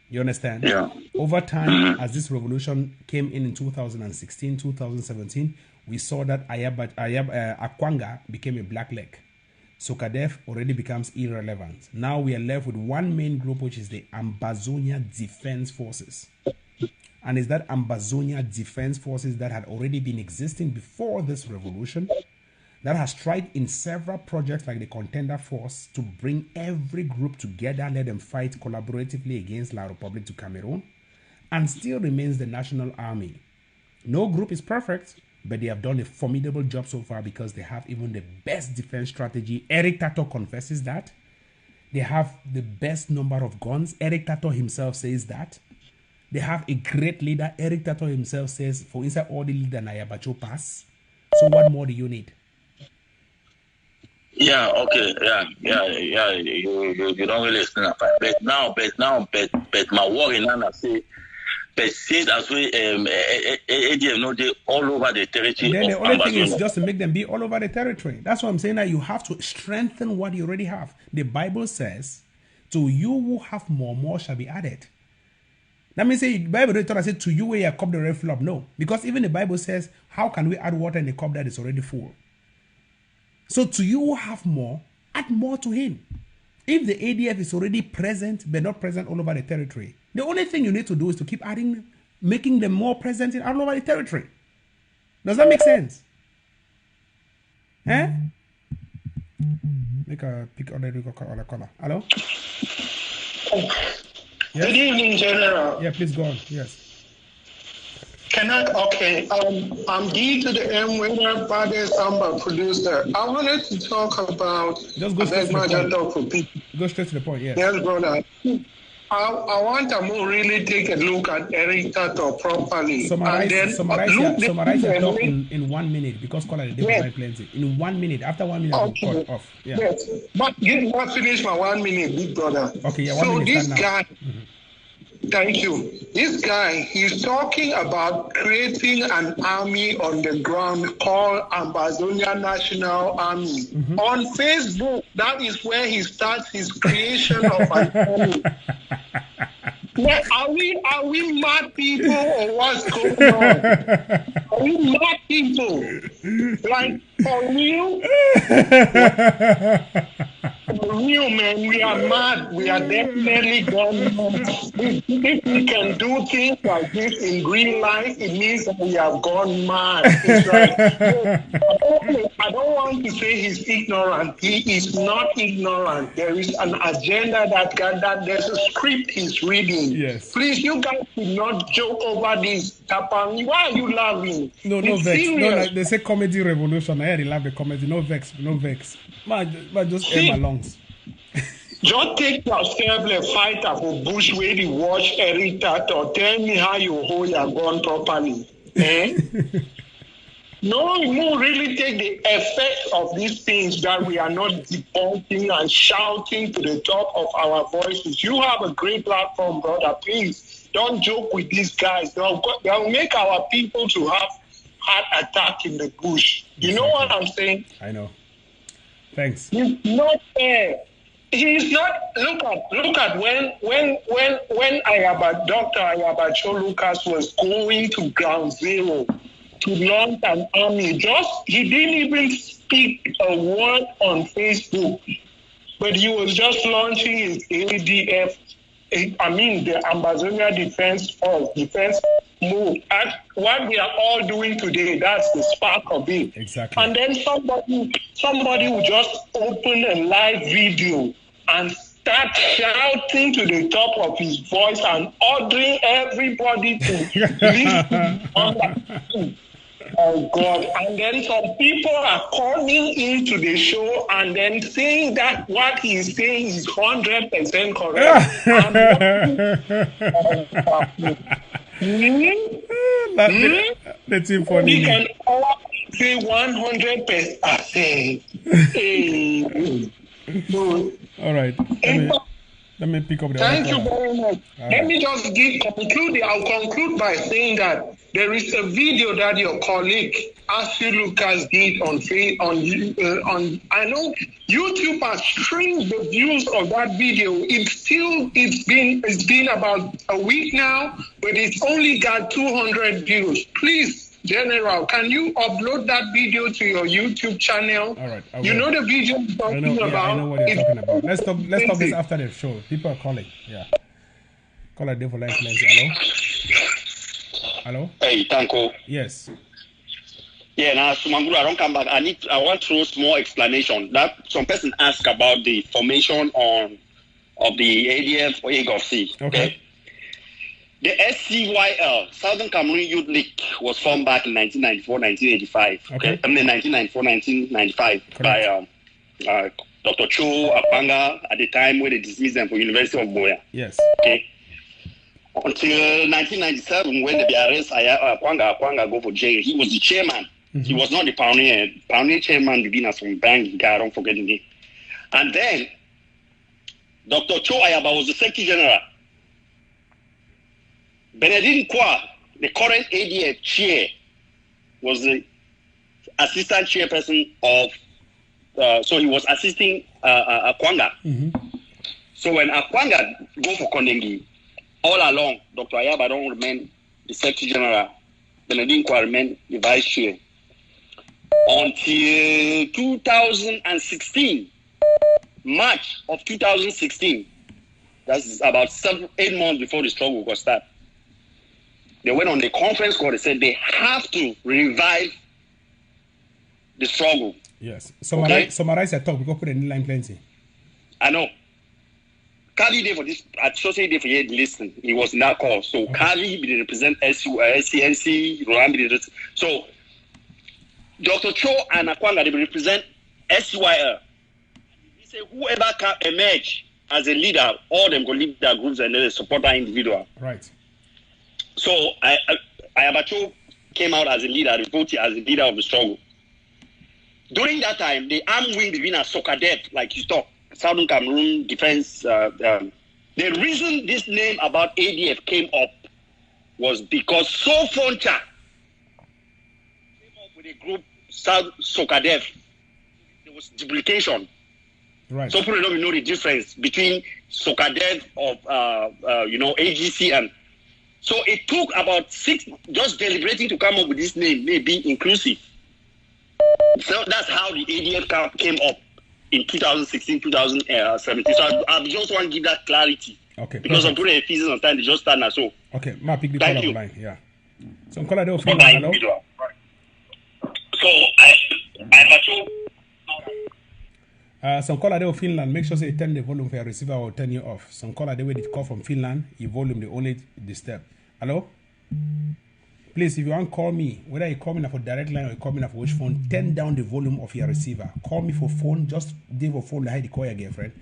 You understand? Yeah. Over time, as this revolution came in 2016, 2017, we saw that Akwanga became a black leg. Sokadev already becomes irrelevant. Now we are left with one main group, which is the Ambazonia Defense Forces. And it's that Ambazonia Defense Forces that had already been existing before this revolution, that has tried in several projects like the Contender Force to bring every group together, let them fight collaboratively against La Republic to Cameroon, and still remains the national army. No group is perfect, but they have done a formidable job so far because they have even the best defense strategy. Eric Tataw confesses that. They have the best number of guns. Eric Tataw himself says that. They have a great leader. Eric Tataw himself says, for inside all the leader Nayabacho pass. So what more do you need? Yeah, okay, yeah. You don't really explain that. But my worry now say, but since as we ADF know they all over the territory. Then the only thing is just to make them be all over the territory. That's what I'm saying, that you have to strengthen what you already have. The Bible says, to you who have more shall be added. That means the Bible says, to you where your cup the already full up. No, because even the Bible says, how can we add water in a cup that is already full? So to you who have more, add more to him. If the ADF is already present, but not present all over the territory, the only thing you need to do is to keep adding, making them more present in all over the territory. Does that make sense? Eh? Make a pick on the corner. Hello? Yes? Good evening, General. Yeah, please go on. Yes. Okay, I'm D to the M winner, Bade Samba producer. I wanted to talk about... Just go straight to the point. Go straight to the point, yes. Yes, brother. I want to really take a look at Eric Tataw properly. Summarize your talk in 1 minute, because caller the day plenty. In 1 minute. After 1 minute, okay. I'll cut off. Yeah. Yes, but you not finish my 1 minute, big brother. Okay, yeah, 1 minute. So this guy... Thank you. This guy, he's talking about creating an army on the ground called Ambazonia National Army. Mm-hmm. On Facebook, that is where he starts his creation of an army. Well, are we mad people or what's going on? Are we mad people? Like, for real? For real, man, we are mad. We are definitely gone mad. If we can do things like this in real life, it means that we have gone mad. It's like, I don't want to say he's ignorant. He is not ignorant. There is an agenda that there's a script he's reading. Yes. Please, you guys should not joke over this. Tapang, why are you laughing? No vex. No, like they say comedy revolution. I already love the comedy. No vex. Man, just air my lungs. Just take yourself a fighter for Bush where you watch Eric Tataw. Tell me how you hold your gun properly. Eh? No, really take the effect of these things that we are not debunking and shouting to the top of our voices. You have a great platform, brother. Please don't joke with these guys. They'll make our people to have heart attack in the bush. You know what I'm saying? I know. Thanks. It's not fair. He's not. Look at when Dr. Ayabacho Lucas was going to ground zero to launch an army. He didn't even speak a word on Facebook, but he was just launching his ADF. I mean, the Amazonia Defense Force, defense move. What we are all doing today, that's the spark of it. Exactly. And then somebody will just open a live video and start shouting to the top of his voice and ordering everybody to listen on that. Oh God. And then some people are calling into the show and then saying that what he's saying is 100% correct. That's it for We me. can all say 100%. All right. Let me pick up the Thank you other very much. All Let right. me just conclude. I'll conclude by saying that there is a video that your colleague Ashley Lucas did on I know YouTube has streamed the views of that video. It's been about a week now, but it's only got 200 views. Please, General, can you upload that video to your YouTube channel? All right. You know the video I'm talking about? I know what you're talking about. Let's talk this after the show. People are calling. Yeah. Call a day for life. Hello? Hello? Hey, Tanko. Yes. Yeah, now Sumanguru, I don't come back. I want to throw small explanation. That some person asked about the formation of the ADF or AGOC. Okay. The SCYL, Southern Cameroon Youth League, was formed back in 1994-1985. Okay. I mean 1994-1995 by Dr. Cho Apanga at the time when they dismissed them from University of Boya. Yes. Okay. Until 1997, when they arrest Apanga go for jail, he was the chairman. Mm-hmm. He was not the pioneer. Pioneer chairman began as from Bang, I don't forget the name. And then Dr. Cho Ayaba was the secretary general. Benedict Kwa, the current ADF chair, was the assistant chairperson of, so he was assisting Akwanga. Mm-hmm. So when Akwanga go for Kondengi, all along, Dr. Ayaba don't remain the secretary general. Benedict Kwa remain the vice chair. Until 2016, March of 2016, that's about 7-8 months before the struggle got started. They went on the conference call. They said they have to revive the struggle. Yes. Summarize your talk because put a new line plenty. I know. Kali day for this. At social day for you listen. He was in that call. So Kali be represent SCNC. Roland be so Dr. Cho and Akwanga they represent SCYL. He said whoever can emerge as a leader, all them go lead their groups and then they support that individual. Right. So Ayabacho came out as a leader, voted as a leader of the struggle. During that time, the armed wing between Sokadet, like you talk, Southern Cameroon Defense, the reason this name about ADF came up was because Sofoncha came up with a group, South Sokadet. There was duplication. Right. So people don't know the difference between Sokadet of AGC and. So it took about 6 just deliberating to come up with this name, maybe inclusive. So that's how the ADF came up in 2016, 2017. So I just want to give that clarity. Okay. Because I'm putting a thesis on time, they just start now. So okay, ma pick the call on line. Yeah. So I'm calling Finland. Hello. So some caller there of Finland, make sure say you turn the volume for your receiver or turn you off. Some caller there with the call from Finland, your volume they only disturb. Hello? Please, if you want to call me, whether you call me for direct line or you call me for which phone, turn down the volume of your receiver. Call me for phone, just give a phone like the call your girlfriend.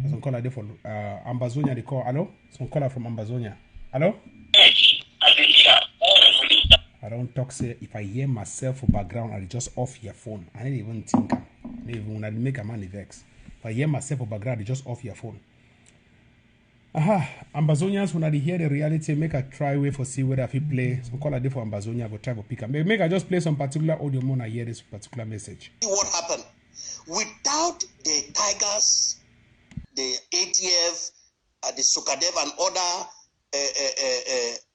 Some caller there for Ambazonia, they call. Hello? Some caller from Ambazonia. Hello? I don't talk, say, if I hear myself for background, I'll just off your phone. I didn't even think. Even when I make a man vex. If I hear myself for background, I just off your phone. Ambazonians, when I hear the reality, make a try way for see whether if you play some call a day for Ambazonia, go try to pick up. Make I just play some particular audio when I hear this particular message. What happened? Without the Tigers the ATF, the Sukadev and other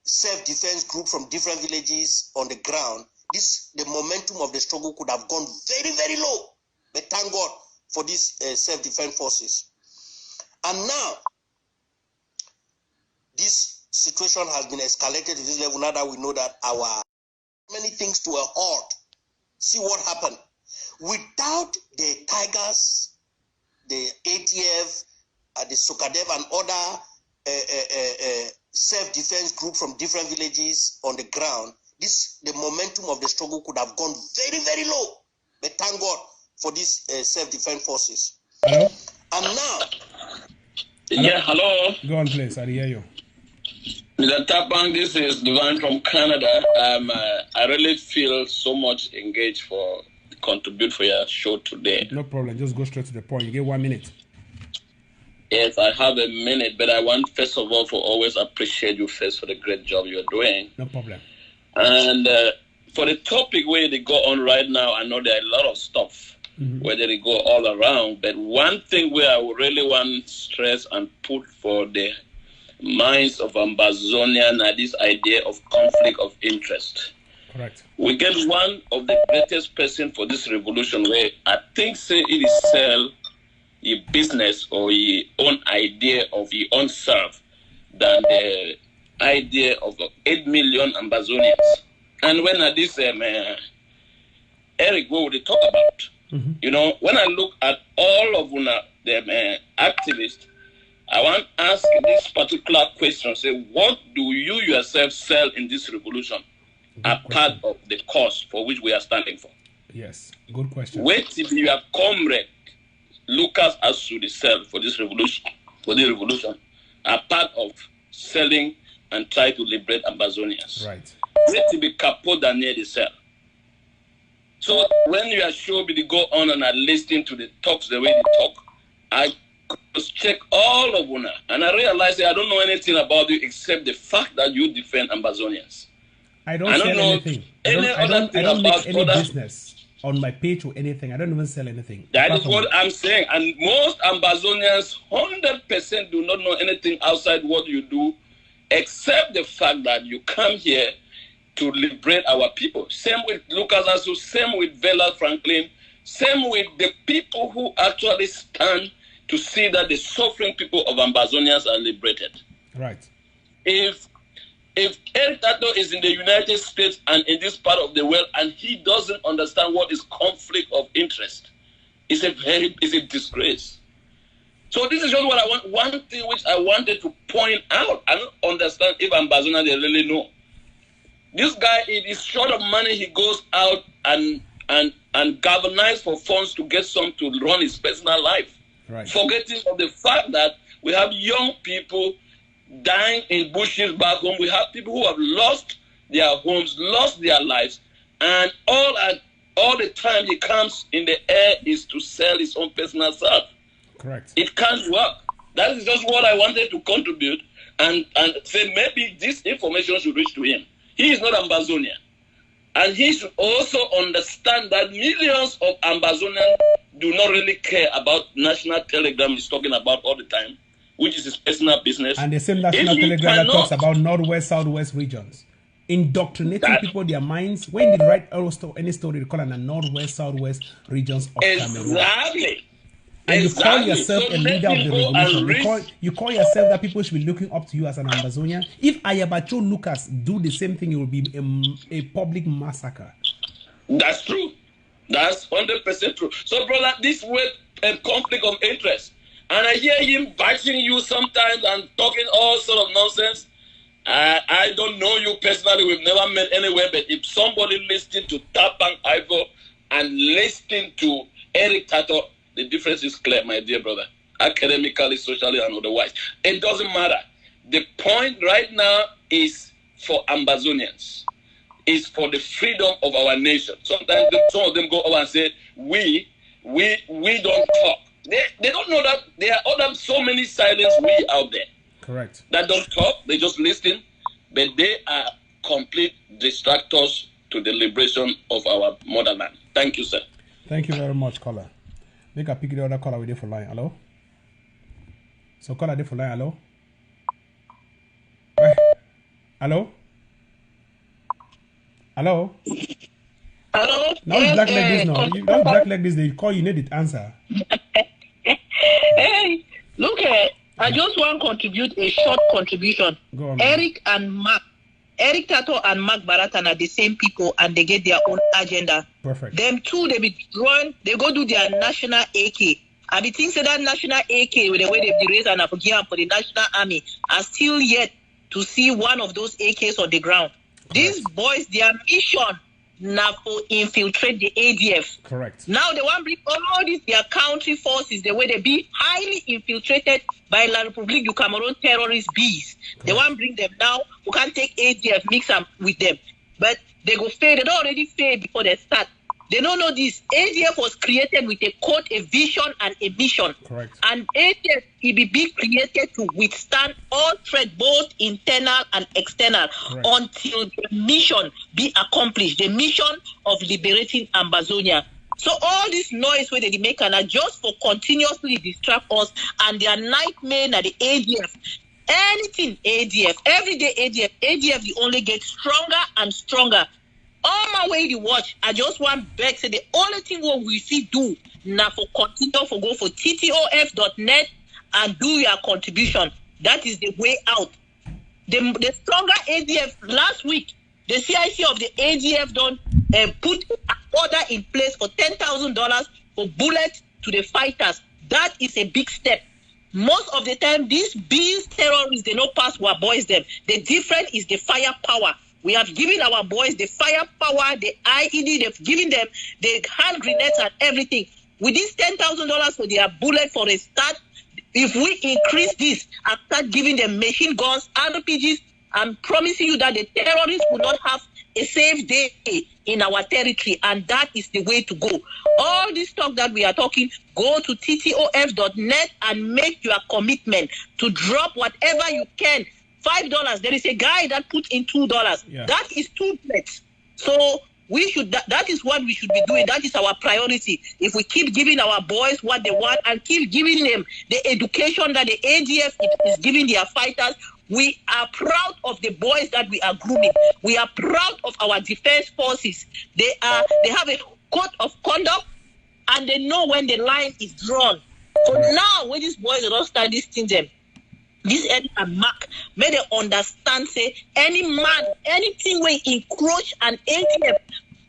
self-defense group from different villages on the ground, the momentum of the struggle could have gone very, very low. But thank God for these self-defense forces. And now, this situation has been escalated to this level now that we know that our many things to a halt. See what happened. Without the Tigers, the ATF, the Sukadev and other self-defense group from different villages on the ground, the momentum of the struggle could have gone very, very low. But thank God for these self-defense forces. Hello? And now... Yeah, hello. Go on, please. I hear you. Mr. Tapang, this is Divine from Canada. I really feel so much engaged for contribute for your show today. No problem. Just go straight to the point. You get 1 minute. Yes, I have a minute, but I want, first of all, to always appreciate you first for the great job you're doing. No problem. And for the topic where they go on right now, I know there are a lot of stuff where they go all around. But one thing where I really want to stress and put for the minds of Ambazonian are this idea of conflict of interest. Correct. We get one of the greatest person for this revolution where I think say it is sell your business or your own idea of your own self than the idea of 8 million Ambazonians. And when I this Eric, what would they talk about? You know, when I look at all of the activists, I want to ask this particular question. Say, what do you yourself sell in this revolution part of the cause for which we are standing for? Yes, good question. Wait till you have comrade Lucas Asu the sell for this revolution, are part of selling and try to liberate Ambazonians. Right. Wait till be Capo Daniel the sell. So when you are sure me to go on and are listening to the talks the way they talk, I check all of Una and I realize that I don't know anything about you except the fact that you defend Ambazonians. I don't sell anything. I don't make any business on my page or anything. I don't even sell anything. That is what I'm saying. And most Ambazonians 100% do not know anything outside what you do, except the fact that you come here to liberate our people. Same with Lucas Asu, same with Vela Franklin, same with the people who actually stand to see that the suffering people of Ambazonians are liberated. Right. If Eric Tataw is in the United States and in this part of the world and he doesn't understand what is conflict of interest, it's a disgrace. So this is just what I want. One thing which I wanted to point out. I don't understand if Ambazonians they really know. This guy, it is short of money. He goes out and galvanize for funds to get some to run his personal life. Right. Forgetting of the fact that we have young people dying in bushes back home. We have people who have lost their homes, lost their lives, and all the time he comes in the air is to sell his own personal self. Correct. It can't work. That is just what I wanted to contribute and say maybe this information should reach to him. He is not Ambazonian. And he should also understand that millions of Ambazonians do not really care about National Telegram is talking about all the time, which is his personal business. And the same National Telegram that talks about Northwest, Southwest regions. Indoctrinating people, their minds. When they write any story, they call it the Northwest, Southwest regions of Cameroon. Exactly. And you call yourself a leader of the revolution. You call yourself that people should be looking up to you as an Ambazonian. If Ayabacho Lucas do the same thing, it will be a public massacre. That's true. That's 100% true. So, brother, this way a conflict of interest. And I hear him bashing you sometimes and talking all sort of nonsense. I don't know you personally. We've never met anywhere. But if somebody listening to Tapang Ivo and listening to Eric Tataw, the difference is clear, my dear brother. Academically, socially, and otherwise. It doesn't matter. The point right now is for Ambazonians. It's for the freedom of our nation. Sometimes some of them go over and say, we don't talk. They don't know that there are other so many silent we out there. Correct. That don't talk, they just listen, but they are complete distractors to the liberation of our motherland. Thank you, sir. Thank you very much, caller. Make a pick the other caller with you for line. Hello? So call a for line. Hello. Hello. Hello. Hello. Now it's black like this. No, you don't black like this. They call you need it answer. Hey, look at. I just want to contribute a short contribution. Go on. Eric Tataw and Mark Baratan are the same people, and they get their own agenda. Perfect. Them two, they be drawn. They go do their national AK. I be think that national AK with the way they be raised and for the National Army are still yet to see one of those AKs on the ground. Correct. These boys, their mission now for infiltrate the ADF. Correct. Now they want to bring all these their country forces the way they be highly infiltrated by La République du Cameroon terrorist bees. Correct. They want to bring them now. We can't take ADF, mix them with them. But they go fail. They don't already fail before they start. They don't know this. ADF was created with a code, a vision, and a mission. Correct. And ADF be created to withstand all threat, both internal and external, correct, until the mission be accomplished. The mission of liberating Ambazonia. So all this noise where they make are just for continuously distract us, and their nightmare at the ADF. Anything ADF, everyday ADF, you only get stronger and stronger. On my way to watch, I just want back say the only thing what we see do now for continue for go for ttof.net and do your contribution. That is the way out. The stronger ADF last week, the CIC of the ADF don't put an order in place for $10,000 for bullets to the fighters. That is a big step. Most of the time, these bees terrorists, they don't pass our boys them. The difference is the firepower. We have given our boys the firepower, the IED, they've given them the hand grenades and everything. With this $10,000 for their bullet for a start, if we increase this and start giving them machine guns, RPGs, I'm promising you that the terrorists will not have a safe day in our territory, and that is the way to go. All this talk that we are talking, go to ttof.net and make your commitment to drop whatever you can. $5. There is a guy that put in $2. Yeah. That is 2 plates. So we should. That is what we should be doing. That is our priority. If we keep giving our boys what they want and keep giving them the education that the ADF is giving their fighters, we are proud of the boys that we are grooming. We are proud of our defense forces. They have a code of conduct, and they know when the line is drawn. So now, when these boys don't start listening them. This Eric and Mark made them understand, say, any man, anything where encroach an ADF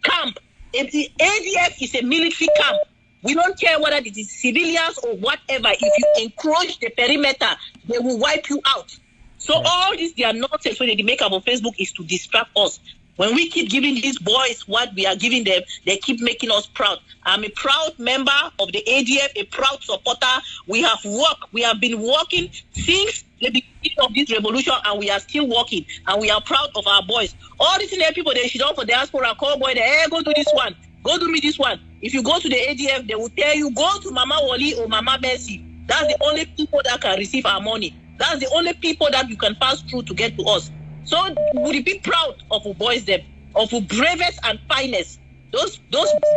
camp, if the ADF is a military camp, we don't care whether it is civilians or whatever. If you encroach the perimeter, they will wipe you out. So all this, their nonsense when they make up on Facebook is to distract us. When we keep giving these boys what we are giving them, they keep making us proud. I'm a proud member of the ADF, a proud supporter. We have worked. We have been working since the beginning of this revolution, and we are still working. And we are proud of our boys. All these people, they should all for diaspora, call boy, hey, go do this one. Go do me this one. If you go to the ADF, they will tell you, go to Mama Wali or Mama Bessie. That's the only people that can receive our money. That's the only people that you can pass through to get to us. So would you be proud of our boys them, of our bravest and finest? Those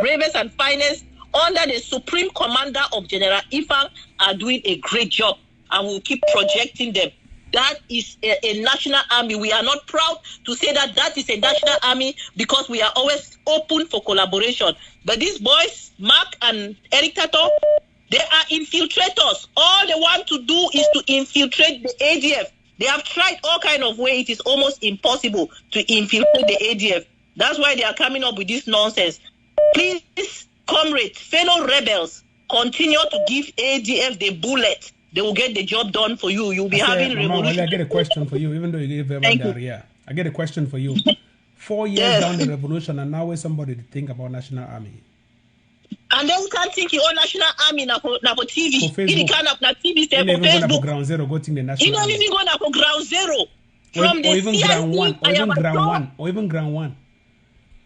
bravest and finest under the supreme commander of General Ifang are doing a great job, and we'll keep projecting them. That is a national army. We are not proud to say that is a national army because we are always open for collaboration. But these boys, Mark and Eric Tataw, they are infiltrators. All they want to do is to infiltrate the ADF. They have tried all kind of ways. It is almost impossible to infiltrate the ADF. That's why they are coming up with this nonsense. Please, comrades, fellow rebels, continue to give ADF the bullet. They will get the job done for you. You'll be having revolution. I get a question for you, even though you gave everyone diarrhea. I get a question for you. 4 years down the revolution, and now where's somebody to think about national army? And then we can't think your own national army now for TV. For Facebook. TV for Facebook. For ground zero, go to the national army. You don't even go for ground zero. From the even ground one, or even ground one.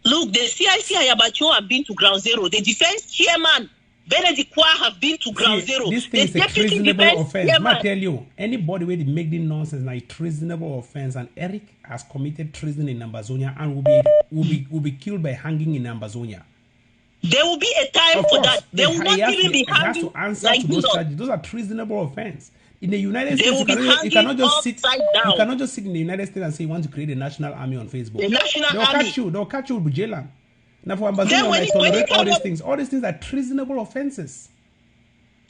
Look, the CIC Ayabacho have been to ground zero. The defense chairman, Benedict Kwa, have been to ground zero. This thing is a treasonable offense. I tell you, anybody where they make this nonsense now, a treasonable offense, and Eric has committed treason in Ambazonia and will be killed by hanging in Ambazonia. There will be a time for that. They will not even be hanging. He has to answer like to those charges. Those are treasonable offense. In the United They States, will be you cannot just sit. upside down. You cannot just sit in the United States and say you want to create a national army on Facebook. The national They'll army. catch you. They'll catch you with Bujelan. Now for Then Ambazonia, when I it- when tolerate it all come these up- things. All these things are treasonable offenses.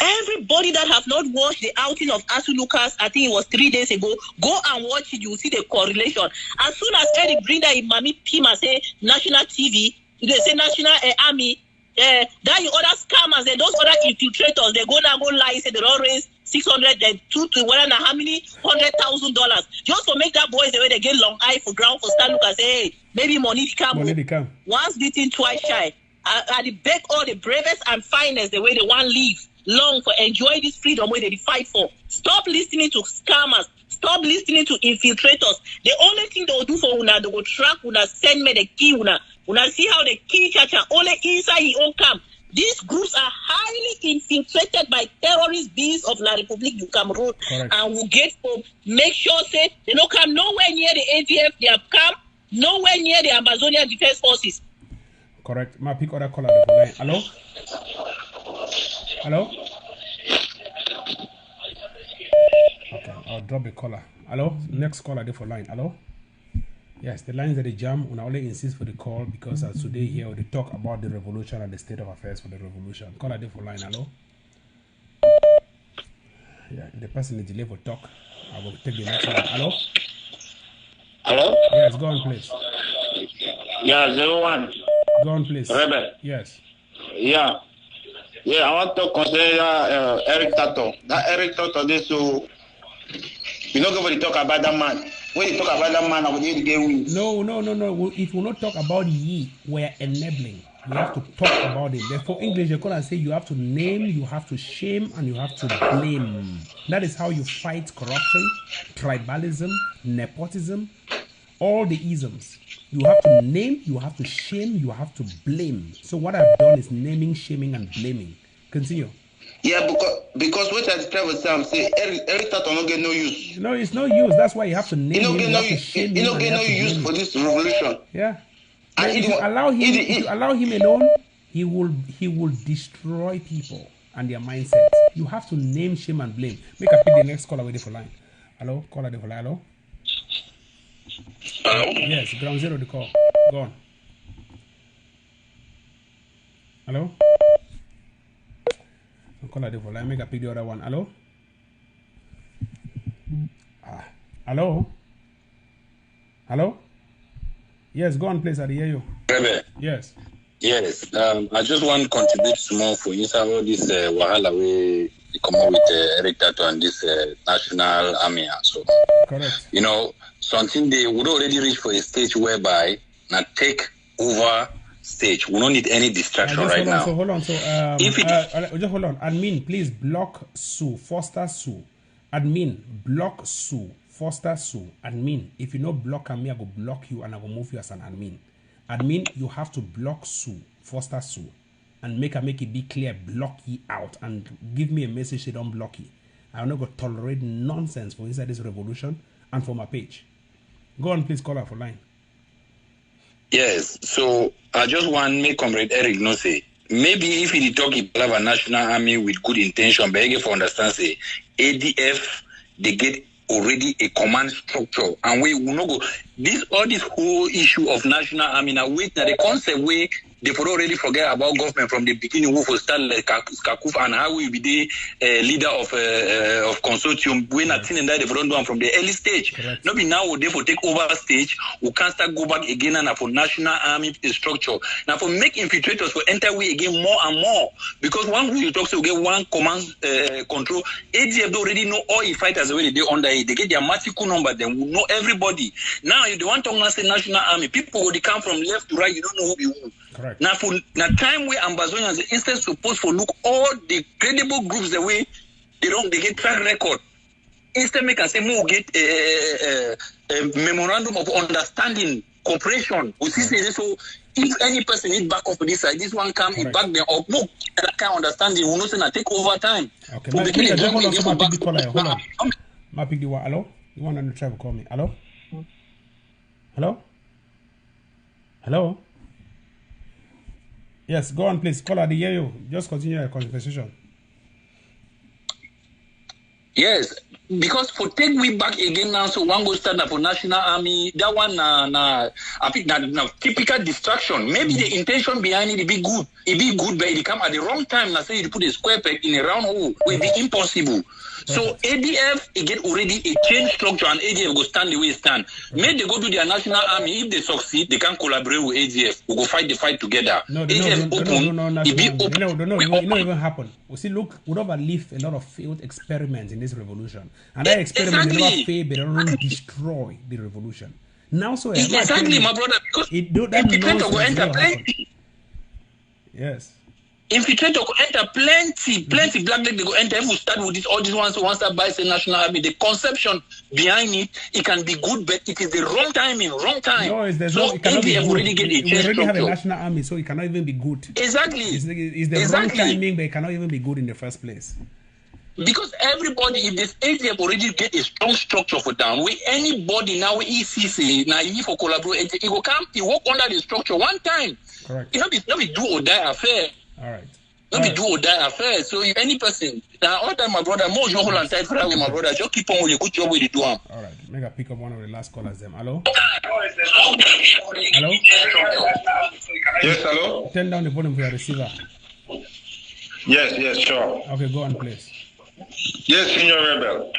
Everybody that have not watched the outing of Asu Lucas, I think it was 3 days ago, go and watch it. You will see the correlation. As soon as Eric bring that Mami Pima say national TV, they say national army, that the other scammers and those other infiltrators, they go now go lie, say they don't raise 600 and two to whatever how many $100,000 just to make that boys the way they get long eye for ground for Stan Lucas. Hey, maybe money to come. Money to come. Once beaten, twice shy. I beg all the bravest and finest the way they want live long for enjoy this freedom where they fight for. Stop listening to scammers. Stop listening to infiltrators. The only thing they will do for una, they will track una, send me the key una. Una see how they kill Chacha only inside his own camp. These groups are highly infiltrated by terrorist beings of La Republique du Cameroon. Correct. And will get to make sure say they don't come nowhere near the ATF. They have come nowhere near the Amazonia Defense Forces. Correct. Ma pick other caller on the line. Hello? Hello? Okay, I'll drop the caller. Hello? Next caller there for line. Hello? Yes, the lines at the jam. Una only insist for the call because today here we talk about the revolution and the state of affairs for the revolution. Caller there for line. Hello? Yeah, the person is delayed for talk. I will take the next one. Hello? Hello? Yes, go on please. Yeah, 01. Go on please. Rebel. Yes. Yeah. Yeah, I want to consider Eric Tataw. That Eric Tataw, this so we not going to talk about that man. When you talk about that man, I will need to get wins. No. If we not talk about ye, we're enabling. We have to talk about it. Therefore, English, they call and say you have to name, you have to shame, and you have to blame. That is how you fight corruption, tribalism, nepotism, all the isms. You have to name, you have to shame, you have to blame. So what I've done is naming, shaming, and blaming. Continue. Yeah, because what I try to say, I'm saying Eric Tataw don't get no use. No, it's no use. That's why you have to name him, you have to shame him. He don't get no use for this revolution. Yeah. If you allow him alone, he will destroy people and their mindset. You have to name, shame, and blame. Make a pick the next caller waiting for line. Hello, caller there for line. Hello. Yes, ground zero the call. Go on. Hello. Caller there for line. Make a pick the other one. Hello. Hello. Hello. Yes, go on, please. I hear you. Rebe. Yes. Yes. I just want to contribute small for inside all this wahala we come up with Eric Tataw and this national army. So, correct. You know, something they would already reach for a stage whereby now take over stage. We don't need any distraction right now. Hold on. Just hold on. Admin, please block Sue. Foster Sue. Admin, block Sue. Foster Sue. Admin, if you no block me, I go block you and I will move you as an admin. Admin, you have to block Sue. Foster Sue. And make it be clear, block ye out. And give me a message say don't block ye. I will not go tolerate nonsense for inside this revolution and for my page. Go on, please call her for line. Yes, so I just want to make Comrade Eric no say, maybe if he talk he have a national army with good intention, but again for understand say, ADF, they get already a command structure, and we will not go, all this whole issue of national army, now wait, now the concept where they already forget about government from the beginning, who will start like Kakuf and how we be the leader of consortium. We're not seeing that they don't do them from the early stage. Correct. Not be now they for take over stage. We can't start go back again and for national army structure. Now for make infiltrators for enter we again more and more because one we talk so get one command control. ADF already know all the fighters already they under it. They get their matricule number. Then we know everybody. Now you don't want to say national army. People will come from left to right. You don't know who be who. Correct. Now for the time where Ambazonians instead supposed to look all the credible groups the way they get track record. Instead make us say more get a memorandum of understanding, cooperation. We see so if any person need back up for this side, this one come in back them up. No, that kind of understanding will not take over time. Okay, hold on. My pick the one. Hello? You want to try to call me? Hello? Hello? Hello? Yes, go on, please. Caller, I hear you. Just continue your conversation. Yes, because for take we back again now, so one go stand up for National Army. That one, I think, typical distraction. Maybe the intention behind it be good. It be good, but it come at the wrong time. Now say you put a square peg in a round hole, will be impossible. So ADF, it get already a change structure, and ADF go stand the way it stand. Maybe they go to their National Army. If they succeed, they can collaborate with ADF. We go fight the fight together. No, ADF open. It be open. It not even happen. We see, look, we don't believe a lot of failed experiments in this revolution, and that experiment they never fail, but they don't destroy the revolution. Now, so exactly, my brother, because infiltrator go enter plenty. Yes. Infiltrator go enter plenty black leg they go enter. If we start with this, all these ones who wants to buy the National Army, the conception behind it can be good, but it is the wrong timing, wrong time. No, it cannot be good. We already have a National Army, so it cannot even be good. Exactly. It's the wrong timing, but it cannot even be good in the first place. Because everybody, if this ADF already get a strong structure for down, with anybody now with ECC, now you for collaborate, it will come, it work under the structure one time. Correct. It not be do or die affair. All right. Not be do or die affair. So if any person, now all time my brother, more you hold on tight for that with my brother, just keep on with the good job with the do. All right. Make a pick up one of the last callers. Them. Hello. Hello. Yes. Hello. Turn down the volume for your receiver. Yes. Sure. Okay. Go on, please. Yes, Senior Rebel.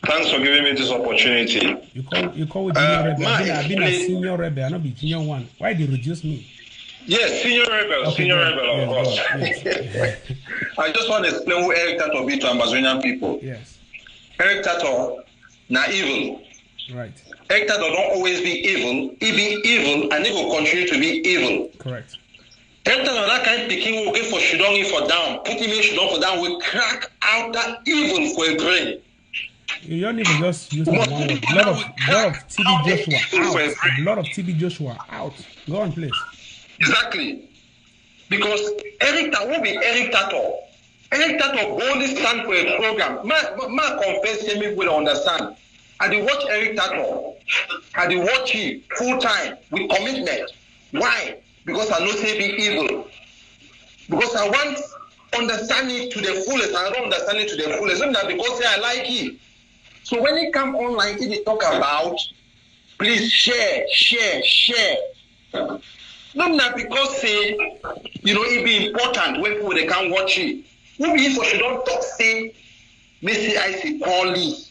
Thanks for giving me this opportunity. You call with Junior Rebel. I've been a Senior Rebel. I'm not be Junior one. Why did you reduce me? Yes, Senior Rebel. Okay, Senior Rebel, of course. Yes. I just want to explain who Eric Tataw be to Amazonian people. Yes. Eric Tataw, na evil. Right. Eric Tataw don't always be evil. He be evil, and he will continue to be evil. Correct. Eric Tataw, that kind of picking will get for Shidong for down. Put him in Shidong for down. We crack out that evil for a brain. You don't even just use one word. Blood of TB Joshua out. Blood of TB Joshua out. Go on, please. Exactly. Because Eric Tataw will be Eric Tataw. Eric Tataw only stand for a program. Ma confess me will understand. I did watch Eric Tataw. I did watch him full time with commitment. Why? Because I know say be evil. Because I want understanding to the fullest. I don't understand it to the fullest. Not because I like him. So when he come online, he talk about, please share. Not because say, it be important when people they can watch it. Who be for she don't talk say, Messi I call it.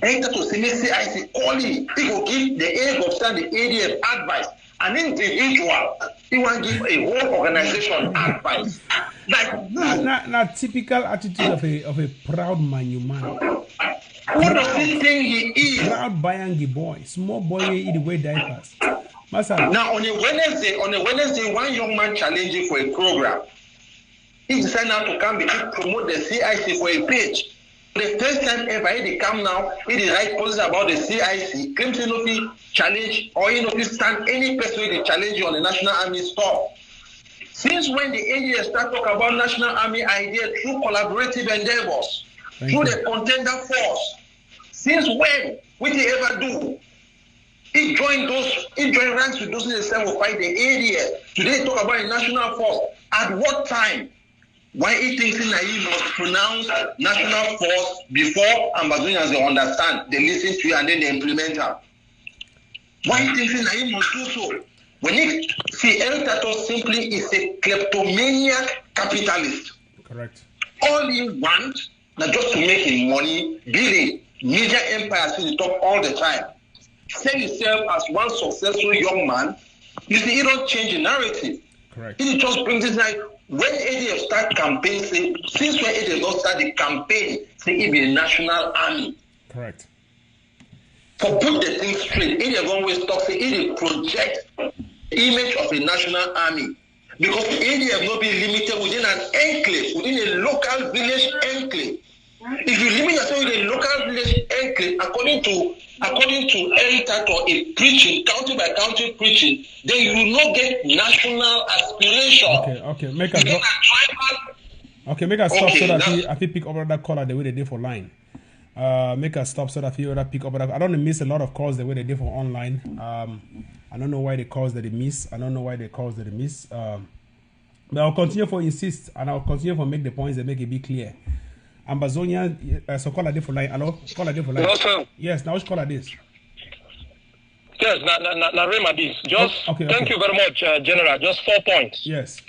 Enter to say Messi I call it. He will give the aid of stand the ADF advice. An individual, he will give a whole organization advice. Like not typical attitude of a proud man. What does he think he is? Proud Bayangi boy, small boy eat the way diapers. Now on a Wednesday, one young man challenging for a program. He decided now to come to promote the CIC for a page. The first time ever he come now, he write posts about the CIC, claims he no challenge or he no stand any person with the challenge on the National Army stuff. Since when the ADS start talk about National Army idea through collaborative endeavors, through the contender force, since when will he ever do? He joined ranks with those in the will fight the ADS. Today talk about a national force. At what time? Why he thinks he must pronounce national force before Amazonians they understand, they listen to you and then they implement her. Why he thinks he must do so? When he see Eric Tataw simply is a kleptomaniac capitalist. Correct. All he wants now just to make his money, build a media empire so he talk all the time. Say himself as one successful young man. You see, he don't change the narrative. Correct. He just brings this like when ADF start campaign, say since when ADF don't start the campaign, say it be a national army. Correct. For put the thing straight, ADF always talk say it project image of a national army. Because the ADF will be limited within an enclave, within a local village enclave. If you limit yourself in a local village enclave, according to Eric Tataw, a preaching, county by county preaching, then you will not get national aspiration. Okay. Make us stop so that I feel pick up that caller the way they did for line. Make us stop so that you pick up that. I don't miss a lot of calls the way they did for online. I don't know why the calls that they miss. I don't know why the calls that they miss. But I'll continue for insist, and I'll continue for make the points and make it be clear. Ambazonia, so call a day for line. Hello, call a day for line. Also, yes, now which call a this? Yes, Rema this. Just thank you very much, General. Just 4 points. Yes.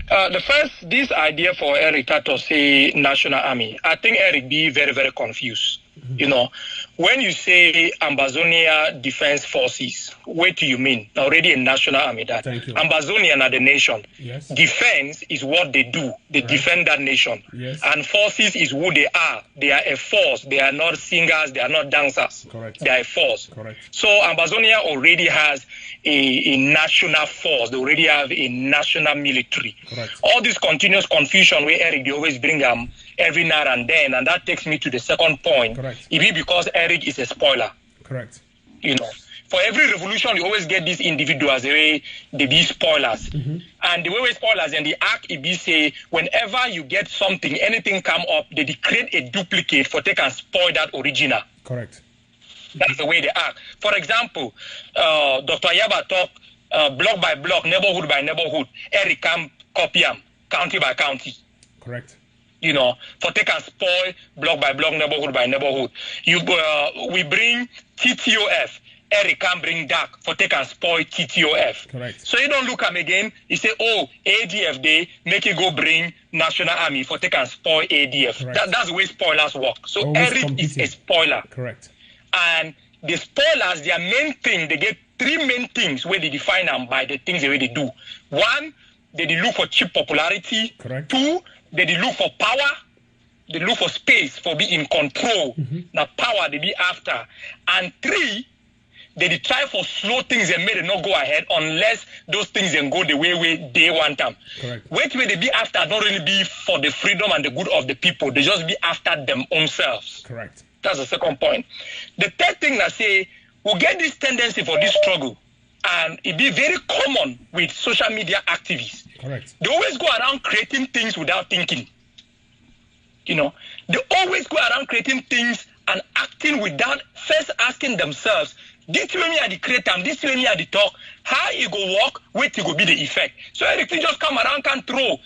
The first, this idea for Eric Tataw say National Army. I think Eric be very, very confused. You know, when you say Ambazonia Defense Forces, what do you mean? Already a national army that. Ambazonian are the nation. Yes. Defense is what they do. They defend that nation. Yes. And forces is who they are. They are a force. They are not singers. They are not dancers. Correct. They are a force. Correct. So Ambazonia already has a national force. They already have a national military. Correct. All this continuous confusion where Eric, they always bring every now and then, and that takes me to the second point. Correct. It be because Eric is a spoiler. Correct. You know, for every revolution, you always get these individuals, they be spoilers. And the way spoilers and the act, it be say, whenever you get something, anything come up, they create a duplicate for take and spoil that original. Correct. That's the way they act. For example, Dr. Yaba talk block by block, neighborhood by neighborhood. Eric can copy them, county by county. Correct. You know, for take and spoil block by block, neighborhood by neighborhood. We bring TTOF. Eric can bring DAC for take and spoil TTOF. Correct. So you don't look at him again. You say, oh, ADF they make you go bring National Army for take and spoil ADF. That's the way spoilers work. So Always Eric competing. is a spoiler. Correct. And the spoilers, their main thing, they get 3 main things where they define them by the things the way they do. 1, they look for cheap popularity. Correct. 2, they look for power. They look for space for being in control. Now power they be after. And 3, they try for slow things and make it not go ahead unless those things then go the way they want them. Correct. Which way they be after don't really be for the freedom and the good of the people. They just be after them own selves. Correct. That's the second point. The third thing I say, we get this tendency for this struggle, and it be very common with social media activists. Correct. They always go around creating things without thinking. You know, they always go around creating things and acting without first asking themselves, this way me are the creator, this way me are the talk, how it go work, wait it go be the effect. So everything just come around can throw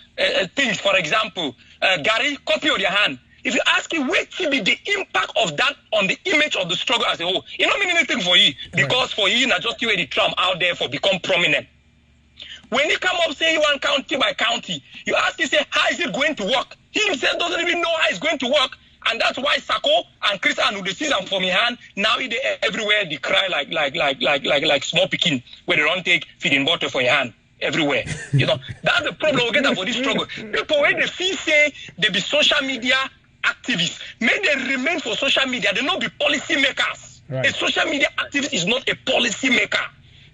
things. For example, Gary, copy of your hand. If you ask him, what will be the impact of that on the image of the struggle as a whole? It don't mean anything for you, because for you, not just the way the Trump out there for become prominent. When he come up, say you want county by county, you ask him, say, how is it going to work? He himself doesn't even know how it's going to work. And that's why Sako and Chris Anu, they see them from his hand, now they everywhere they cry like small picking, where they don't take feeding bottle for your hand. Everywhere, you know, that's the problem we get for this struggle. People when they feel say they be social media activists, may they remain for social media. They not be policy makers. Right. A social media activist is not a policy maker.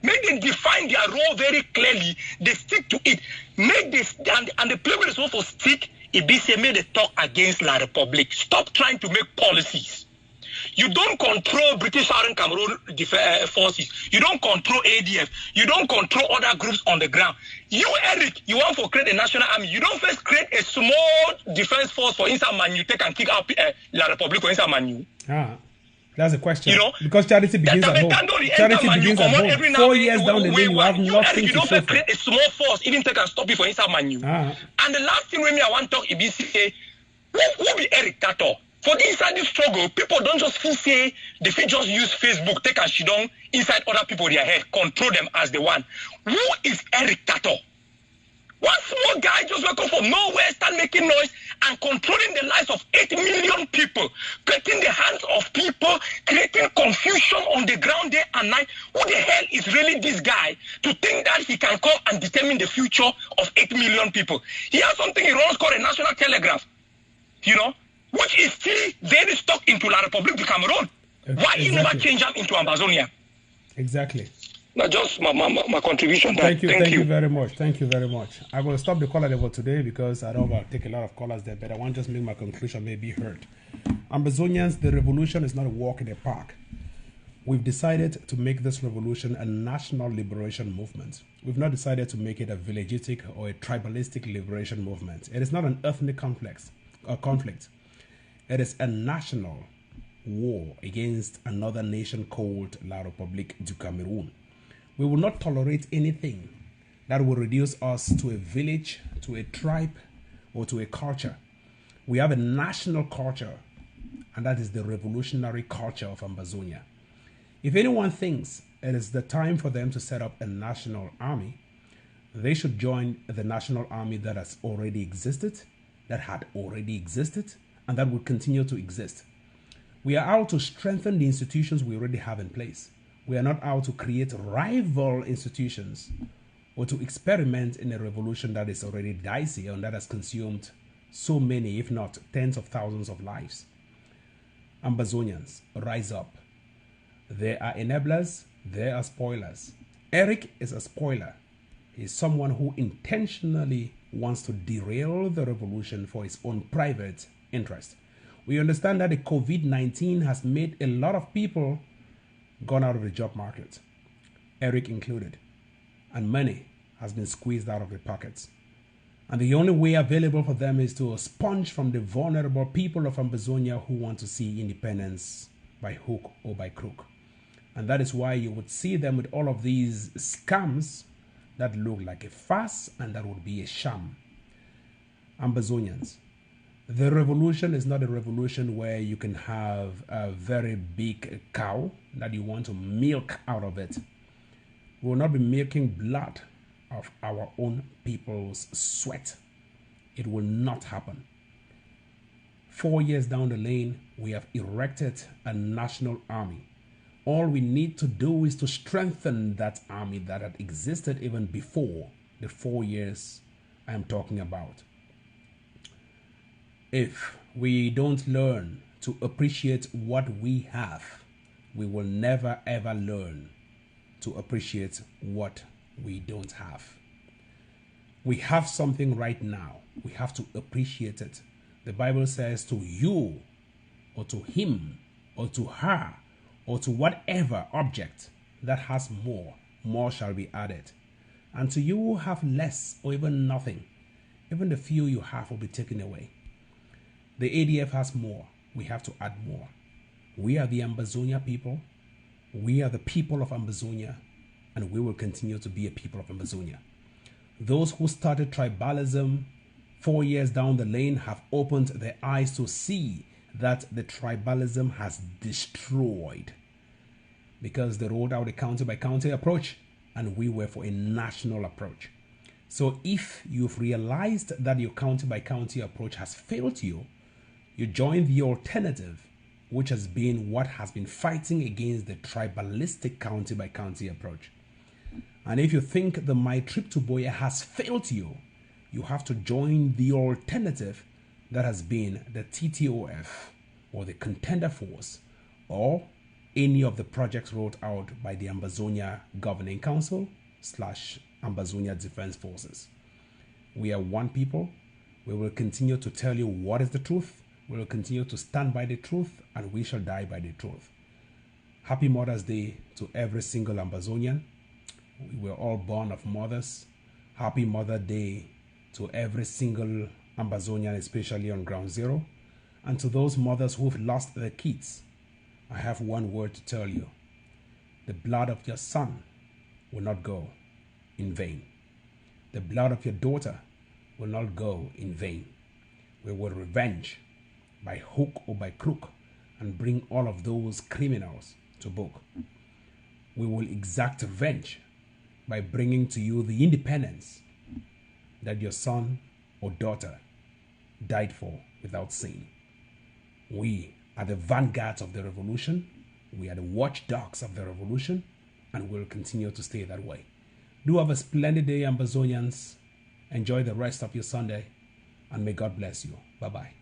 Make them define their role very clearly. They stick to it. Make this and the people is also stick. It be say may they talk against La Republic. Stop trying to make policies. You don't control British Southern Cameroon forces. You don't control ADF. You don't control other groups on the ground. You, Eric, you want to create a national army. You don't first create a small defense force for inside Manu. Take and kick out La Republic for inside Manu. That's a question. You know, because charity begins at home. Charity begins at home. 4 years down the lane, you have nothing to show for. You don't create a small force, even take and stop it for inside Manu. And the last thing when I want to talk is say, who be Eric Tataw? For the inside this struggle, people don't just feel say they feel just use Facebook, take a shit on inside other people their head, control them as the one. Who is Eric Tataw? One small guy just wake up from nowhere, start making noise and controlling the lives of 8 million people, getting the hands of people, creating confusion on the ground day and night. Who the hell is really this guy to think that he can come and determine the future of 8 million people? He has something he runs called a national telegraph, you know, which is still very stuck into La Republic du Cameroon. Why he never change them into Ambazonia? Exactly. Now, just my contribution. Thank you very much. Thank you very much. I'm going to stop the caller level today because I don't want to take a lot of callers there, but I want to just make my conclusion may be heard. Ambazonians, the revolution is not a walk in the park. We've decided to make this revolution a national liberation movement. We've not decided to make it a villagistic or a tribalistic liberation movement. It is not an ethnic conflict. It is a national war against another nation called La République du Cameroun. We will not tolerate anything that will reduce us to a village, to a tribe, or to a culture. We have a national culture, and that is the revolutionary culture of Ambazonia. If anyone thinks it is the time for them to set up a national army, they should join the national army that has already existed, that had already existed, and that will continue to exist. We are out to strengthen the institutions we already have in place. We are not out to create rival institutions or to experiment in a revolution that is already dicey and that has consumed so many, if not tens of thousands of lives. Ambazonians, rise up. There are enablers, there are spoilers. Eric is a spoiler. He's someone who intentionally wants to derail the revolution for his own private interest. We understand that the COVID-19 has made a lot of people gone out of the job market, Eric included, and money has been squeezed out of their pockets. And the only way available for them is to sponge from the vulnerable people of Ambazonia who want to see independence by hook or by crook. And that is why you would see them with all of these scams that look like a farce and that would be a sham. Ambazonians, the revolution is not a revolution where you can have a very big cow that you want to milk out of it. We will not be milking blood of our own people's sweat. It will not happen. 4 years down the lane, we have erected a national army. All we need to do is to strengthen that army that had existed even before the 4 years I am talking about. If we don't learn to appreciate what we have, we will never ever learn to appreciate what we don't have. We have something right now. We have to appreciate it. The Bible says to you or to him or to her or to whatever object that has more, more shall be added. And to you who have less or even nothing, even the few you have will be taken away. The ADF has more. We have to add more. We are the Ambazonia people. We are the people of Ambazonia, and we will continue to be a people of Ambazonia. Those who started tribalism 4 years down the lane have opened their eyes to see that the tribalism has destroyed, because they rolled out a county by county approach and we were for a national approach. So if you've realized that your county by county approach has failed you, you join the alternative, which has been what has been fighting against the tribalistic county by county approach. And if you think the My Trip to Boya has failed you, you have to join the alternative that has been the TTOF or the Contender Force or any of the projects rolled out by the Ambazonia Governing Council / Ambazonia Defense Forces. We are one people. We will continue to tell you what is the truth. We will continue to stand by the truth, and we shall die by the truth. Happy Mother's Day to every single Ambazonian. We were all born of mothers. Happy Mother's Day to every single Ambazonian, especially on Ground Zero. And to those mothers who've lost their kids, I have one word to tell you. The blood of your son will not go in vain. The blood of your daughter will not go in vain. We will revenge by hook or by crook and bring all of those criminals to book. We will exact revenge by bringing to you the independence that your son or daughter died for without sin. We are the vanguards of the revolution. We are the watchdogs of the revolution, and we'll continue to stay that way. Do have a splendid day, Ambazonians. Enjoy the rest of your Sunday, and may God bless you. Bye-bye.